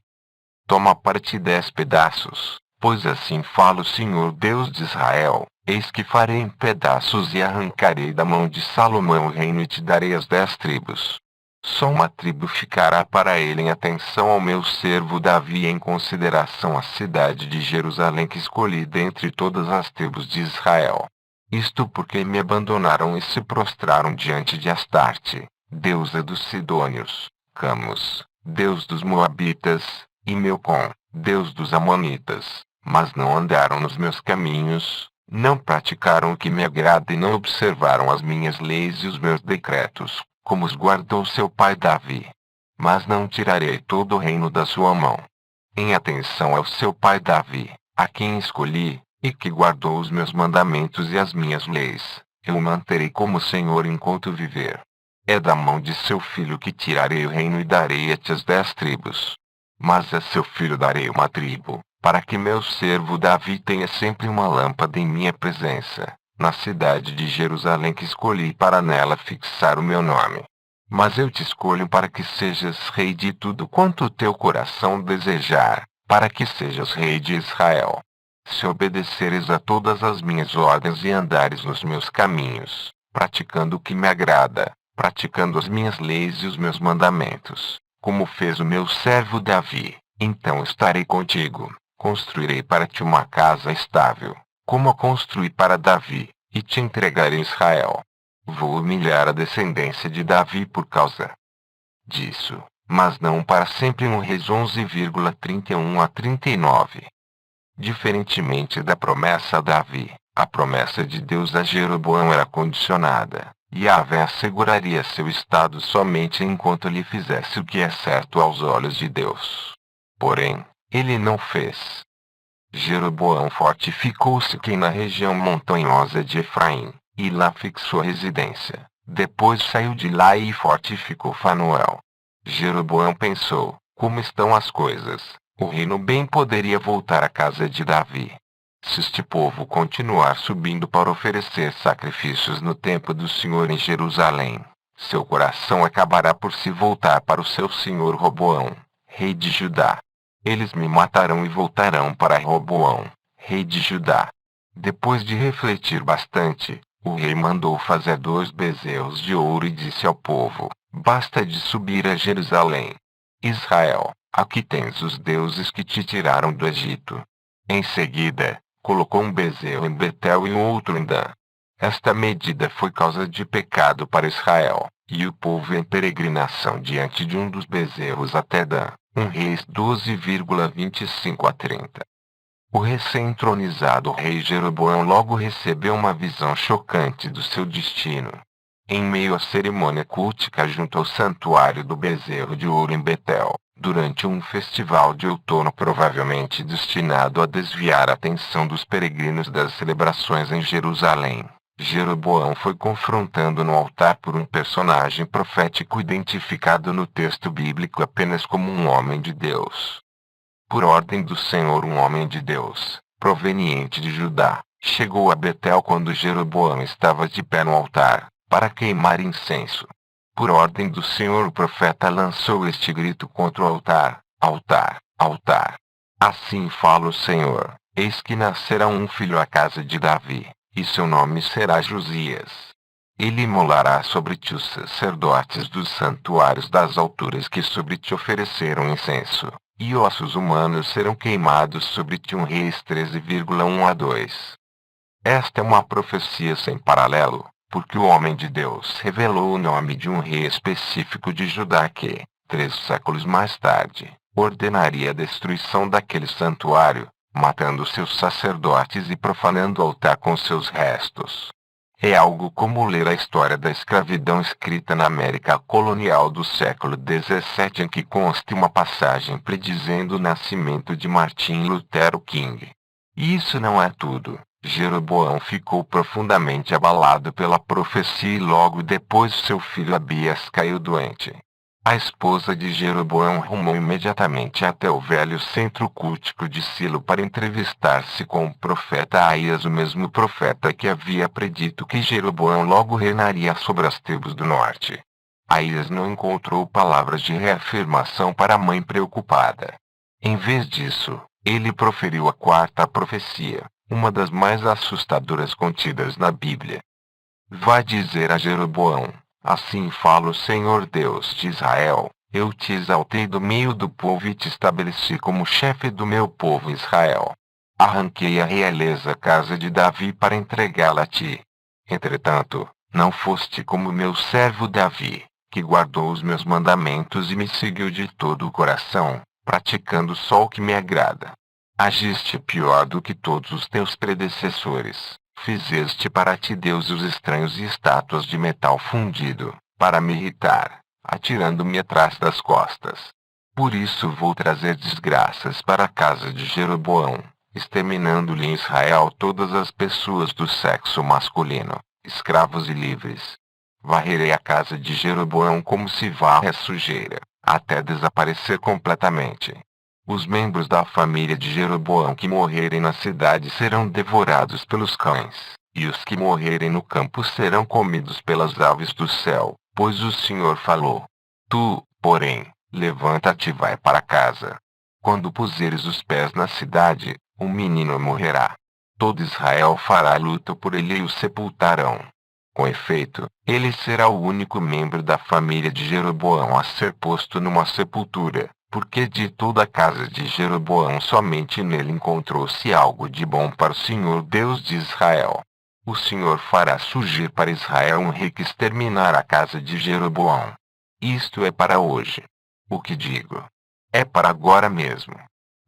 Toma para ti 10 pedaços, pois assim fala o Senhor Deus de Israel, eis que farei em pedaços e arrancarei da mão de Salomão o reino e te darei as 10 tribos. Só uma tribo ficará para ele em atenção ao meu servo Davi em consideração à cidade de Jerusalém que escolhi dentre todas as tribos de Israel. Isto porque me abandonaram e se prostraram diante de Astarte, deusa dos Sidônios, Camus, deus dos Moabitas, e Milcom, deus dos Amonitas, mas não andaram nos meus caminhos, não praticaram o que me agrada e não observaram as minhas leis e os meus decretos, como os guardou seu pai Davi. Mas não tirarei todo o reino da sua mão. Em atenção ao seu pai Davi, a quem escolhi, e que guardou os meus mandamentos e as minhas leis, eu o manterei como Senhor enquanto viver. É da mão de seu filho que tirarei o reino e darei a ti as 10 tribos. Mas a seu filho darei uma tribo, para que meu servo Davi tenha sempre uma lâmpada em minha presença, na cidade de Jerusalém que escolhi para nela fixar o meu nome. Mas eu te escolho para que sejas rei de tudo quanto o teu coração desejar, para que sejas rei de Israel. Se obedeceres a todas as minhas ordens e andares nos meus caminhos, praticando o que me agrada, praticando as minhas leis e os meus mandamentos, como fez o meu servo Davi, então estarei contigo, construirei para ti uma casa estável, como a construí para Davi, e te entregarei Israel. Vou humilhar a descendência de Davi por causa disso, mas não para sempre. No Reis 11,31 a 39. Diferentemente da promessa a Davi, a promessa de Deus a Jeroboão era condicionada. Yahvé asseguraria seu estado somente enquanto lhe fizesse o que é certo aos olhos de Deus. Porém, ele não fez. Jeroboão fortificou-se na região montanhosa de Efraim, e lá fixou residência. Depois saiu de lá e fortificou Fanuel. Jeroboão pensou, como estão as coisas, o reino bem poderia voltar à casa de Davi. Se este povo continuar subindo para oferecer sacrifícios no templo do Senhor em Jerusalém, seu coração acabará por se voltar para o seu senhor Roboão, rei de Judá. Eles me matarão e voltarão para Roboão, rei de Judá. Depois de refletir bastante, o rei mandou fazer 2 bezerros de ouro e disse ao povo: basta de subir a Jerusalém. Israel, aqui tens os deuses que te tiraram do Egito. Em seguida, colocou um bezerro em Betel e outro em Dan. Esta medida foi causa de pecado para Israel, e o povo em peregrinação diante de um dos bezerros até Dan. Reis 12,25 a 30. O recém-entronizado rei Jeroboão logo recebeu uma visão chocante do seu destino. Em meio à cerimônia cultica junto ao santuário do bezerro de ouro em Betel, durante um festival de outono provavelmente destinado a desviar a atenção dos peregrinos das celebrações em Jerusalém, Jeroboão foi confrontado no altar por um personagem profético identificado no texto bíblico apenas como um homem de Deus. Por ordem do Senhor, um homem de Deus, proveniente de Judá, chegou a Betel quando Jeroboão estava de pé no altar, para queimar incenso. Por ordem do Senhor, o profeta lançou este grito contra o altar: altar, altar. Assim fala o Senhor: eis que nascerá um filho à casa de Davi, e seu nome será Josias. Ele imolará sobre ti os sacerdotes dos santuários das alturas que sobre ti ofereceram incenso, e ossos humanos serão queimados sobre ti. Reis 13,1 a 2. Esta é uma profecia sem paralelo, porque o homem de Deus revelou o nome de um rei específico de Judá que, 3 séculos mais tarde, ordenaria a destruição daquele santuário, matando seus sacerdotes e profanando o altar com seus restos. É algo como ler a história da escravidão escrita na América colonial do século XVII, em que consta uma passagem predizendo o nascimento de Martin Luther King. E isso não é tudo. Jeroboão ficou profundamente abalado pela profecia e logo depois seu filho Abias caiu doente. A esposa de Jeroboão rumou imediatamente até o velho centro cultico de Silo para entrevistar-se com o profeta Aías, o mesmo profeta que havia predito que Jeroboão logo reinaria sobre as tribos do norte. Aías não encontrou palavras de reafirmação para a mãe preocupada. Em vez disso, ele proferiu a 4ª profecia, uma das mais assustadoras contidas na Bíblia. Vai dizer a Jeroboão: assim fala o Senhor Deus de Israel: eu te exaltei do meio do povo e te estabeleci como chefe do meu povo Israel. Arranquei a realeza casa de Davi para entregá-la a ti. Entretanto, não foste como meu servo Davi, que guardou os meus mandamentos e me seguiu de todo o coração, praticando só o que me agrada. Agiste pior do que todos os teus predecessores. Fizeste para ti deuses estranhos e estátuas de metal fundido, para me irritar, atirando-me atrás das costas. Por isso vou trazer desgraças para a casa de Jeroboão, exterminando-lhe em Israel todas as pessoas do sexo masculino, escravos e livres. Varrerei a casa de Jeroboão como se varre a sujeira, até desaparecer completamente. Os membros da família de Jeroboão que morrerem na cidade serão devorados pelos cães, E os que morrerem no campo serão comidos pelas aves do céu, pois o Senhor falou. Tu, porém, levanta-te e vai para casa. Quando puseres os pés na cidade, um menino morrerá. Todo Israel fará luto por ele e o sepultarão. Com efeito, ele será o único membro da família de Jeroboão a ser posto numa sepultura, porque de toda a casa de Jeroboão somente nele encontrou-se algo de bom para o Senhor Deus de Israel. O Senhor fará surgir para Israel um rei que exterminar a casa de Jeroboão. Isto é para hoje. O que digo? É para agora mesmo.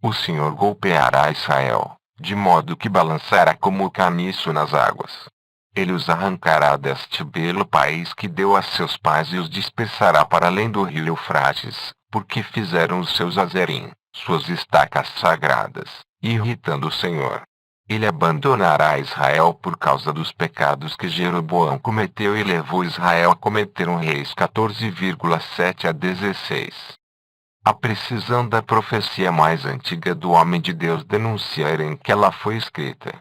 O Senhor golpeará Israel, de modo que balançará como o caniço nas águas. Ele os arrancará deste belo país que deu a seus pais e os dispersará para além do rio Eufrates, porque fizeram os seus azerim, suas estacas sagradas, irritando o Senhor. Ele abandonará Israel por causa dos pecados que Jeroboão cometeu e levou Israel a cometer Reis 14,7 a 16. A precisão da profecia mais antiga do homem de Deus denunciar em que ela foi escrita.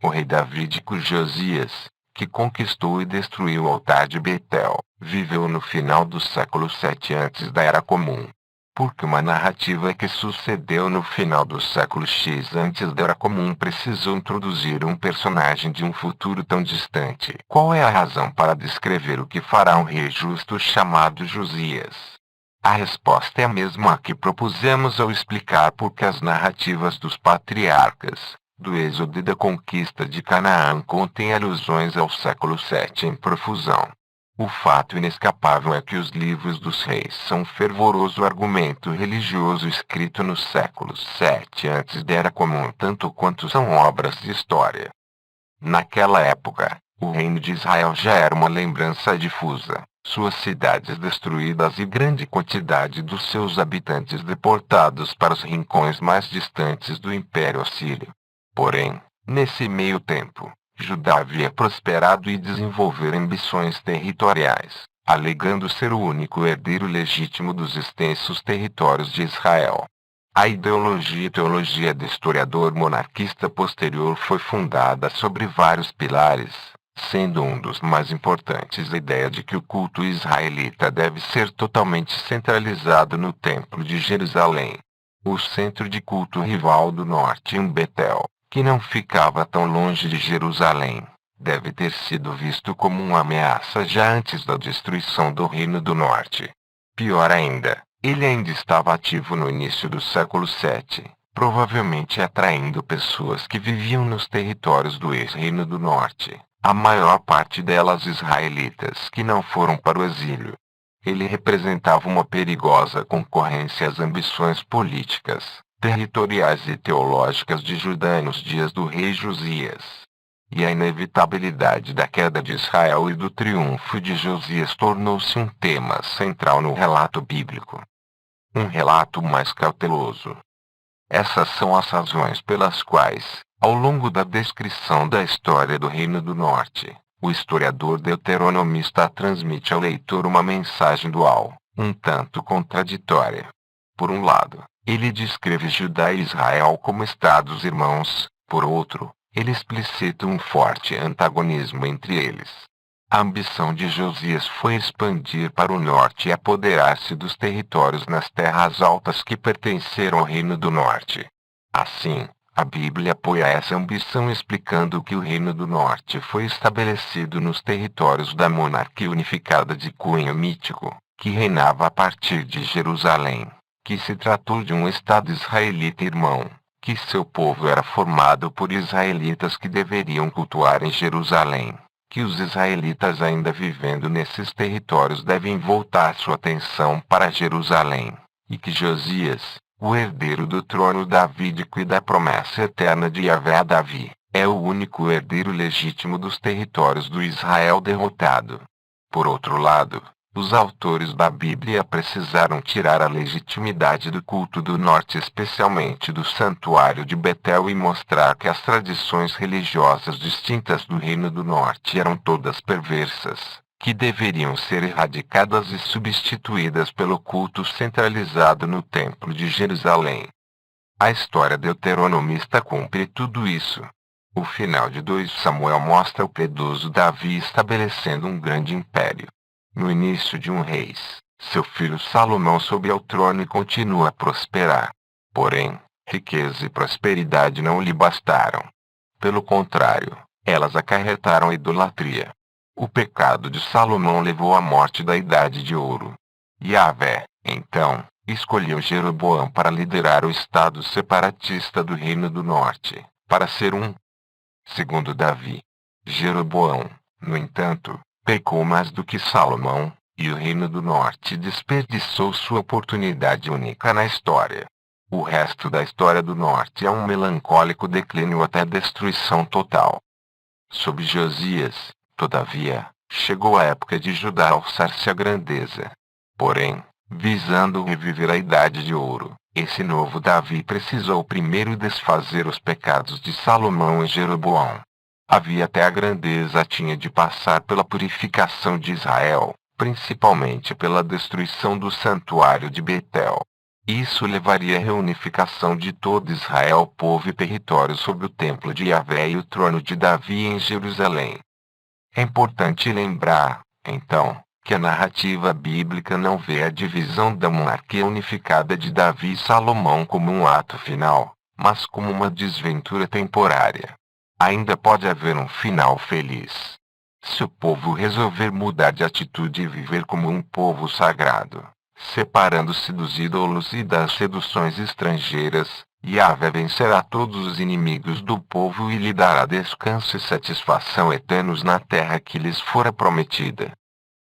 O rei davídico Josias, que conquistou e destruiu o altar de Betel, viveu no final do século 7 antes da Era Comum. Porque uma narrativa que sucedeu no final do século X antes da Era Comum precisou introduzir um personagem de um futuro tão distante. Qual é a razão para descrever o que fará um rei justo chamado Josias? A resposta é a mesma que propusemos ao explicar porque as narrativas dos patriarcas, do êxodo e da conquista de Canaã contêm alusões ao século 7 em profusão. O fato inescapável é que os livros dos reis são um fervoroso argumento religioso escrito no século 7 antes da Era Comum tanto quanto são obras de história. Naquela época, o reino de Israel já era uma lembrança difusa, suas cidades destruídas e grande quantidade dos seus habitantes deportados para os rincões mais distantes do Império Assírio. Porém, nesse meio tempo, Judá havia prosperado e desenvolver ambições territoriais, alegando ser o único herdeiro legítimo dos extensos territórios de Israel. A ideologia e teologia do historiador monarquista posterior foi fundada sobre vários pilares, sendo um dos mais importantes a ideia de que o culto israelita deve ser totalmente centralizado no Templo de Jerusalém. O centro de culto rival do norte em Betel, que não ficava tão longe de Jerusalém, deve ter sido visto como uma ameaça já antes da destruição do Reino do Norte. Pior ainda, ele ainda estava ativo no início do século 7, provavelmente atraindo pessoas que viviam nos territórios do ex-Reino do Norte, a maior parte delas israelitas que não foram para o exílio. Ele representava uma perigosa concorrência às ambições políticas, territoriais e teológicas de Judá nos dias do rei Josias. E a inevitabilidade da queda de Israel e do triunfo de Josias tornou-se um tema central no relato bíblico. Um relato mais cauteloso. Essas são as razões pelas quais, ao longo da descrição da história do Reino do Norte, o historiador deuteronomista transmite ao leitor uma mensagem dual, um tanto contraditória. Por um lado, ele descreve Judá e Israel como estados irmãos, por outro, ele explicita um forte antagonismo entre eles. A ambição de Josias foi expandir para o norte e apoderar-se dos territórios nas terras altas que pertenceram ao Reino do Norte. Assim, a Bíblia apoia essa ambição explicando que o Reino do Norte foi estabelecido nos territórios da monarquia unificada de cunho mítico, que reinava a partir de Jerusalém, que se tratou de um estado israelita irmão, que seu povo era formado por israelitas que deveriam cultuar em Jerusalém, que os israelitas ainda vivendo nesses territórios devem voltar sua atenção para Jerusalém, e que Josias, o herdeiro do trono davídico e da promessa eterna de Yahvé a Davi, é o único herdeiro legítimo dos territórios do Israel derrotado. Por outro lado, os autores da Bíblia precisaram tirar a legitimidade do culto do norte, especialmente do santuário de Betel, e mostrar que as tradições religiosas distintas do Reino do Norte eram todas perversas, que deveriam ser erradicadas e substituídas pelo culto centralizado no Templo de Jerusalém. A história deuteronomista cumpre tudo isso. O final de 2 Samuel mostra o piedoso Davi estabelecendo um grande império. No início de reis, seu filho Salomão sobe ao trono e continua a prosperar. Porém, riqueza e prosperidade não lhe bastaram. Pelo contrário, elas acarretaram a idolatria. O pecado de Salomão levou à morte da Idade de Ouro. Yahvé, então, escolheu Jeroboão para liderar o estado separatista do Reino do Norte, para ser segundo Davi. Jeroboão, no entanto, pecou mais do que Salomão, e o Reino do Norte desperdiçou sua oportunidade única na história. O resto da história do Norte é um melancólico declínio até destruição total. Sob Josias, todavia, chegou a época de Judá alçar-se à grandeza. Porém, visando reviver a Idade de Ouro, esse novo Davi precisou primeiro desfazer os pecados de Salomão e Jeroboão. Até a grandeza tinha de passar pela purificação de Israel, principalmente pela destruição do santuário de Betel. Isso levaria à reunificação de todo Israel, povo e território sob o templo de Yahvé e o trono de Davi em Jerusalém. É importante lembrar, então, que a narrativa bíblica não vê a divisão da monarquia unificada de Davi e Salomão como um ato final, mas como uma desventura temporária. Ainda pode haver um final feliz, se o povo resolver mudar de atitude e viver como um povo sagrado, separando-se dos ídolos e das seduções estrangeiras. Yahvé vencerá todos os inimigos do povo e lhe dará descanso e satisfação eternos na terra que lhes fora prometida.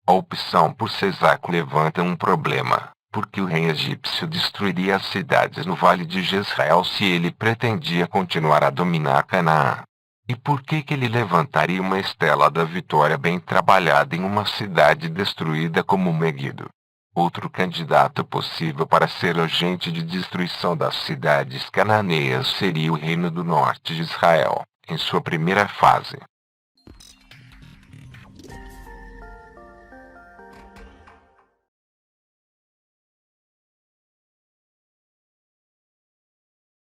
A opção por Sesaco levanta um problema, porque o rei egípcio destruiria as cidades no vale de Jezreel se ele pretendia continuar a dominar Canaã. E por que ele levantaria uma estela da vitória bem trabalhada em uma cidade destruída como Meguido? Outro candidato possível para ser agente de destruição das cidades cananeias seria o Reino do Norte de Israel, em sua primeira fase.